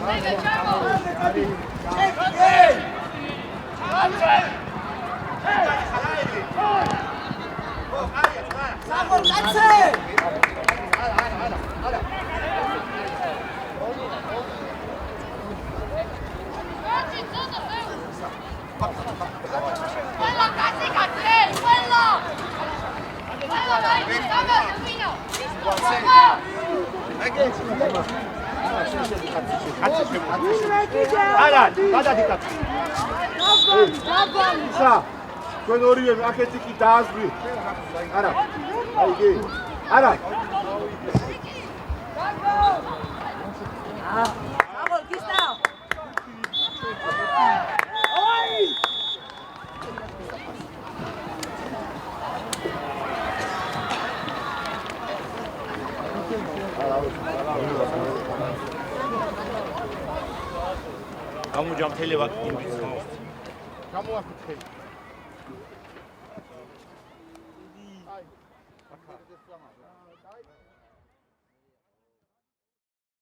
Speaker 5: Venga, chamo. Venga,
Speaker 1: არა, გადადიკაც. ისა, ჩვენ ორივე აქეთი კი დაასვი. არა. აი იგი. არა.
Speaker 6: Bravo, Kista!
Speaker 1: გამუჯამ მთელი ვაკი.
Speaker 4: გამოაკეთე.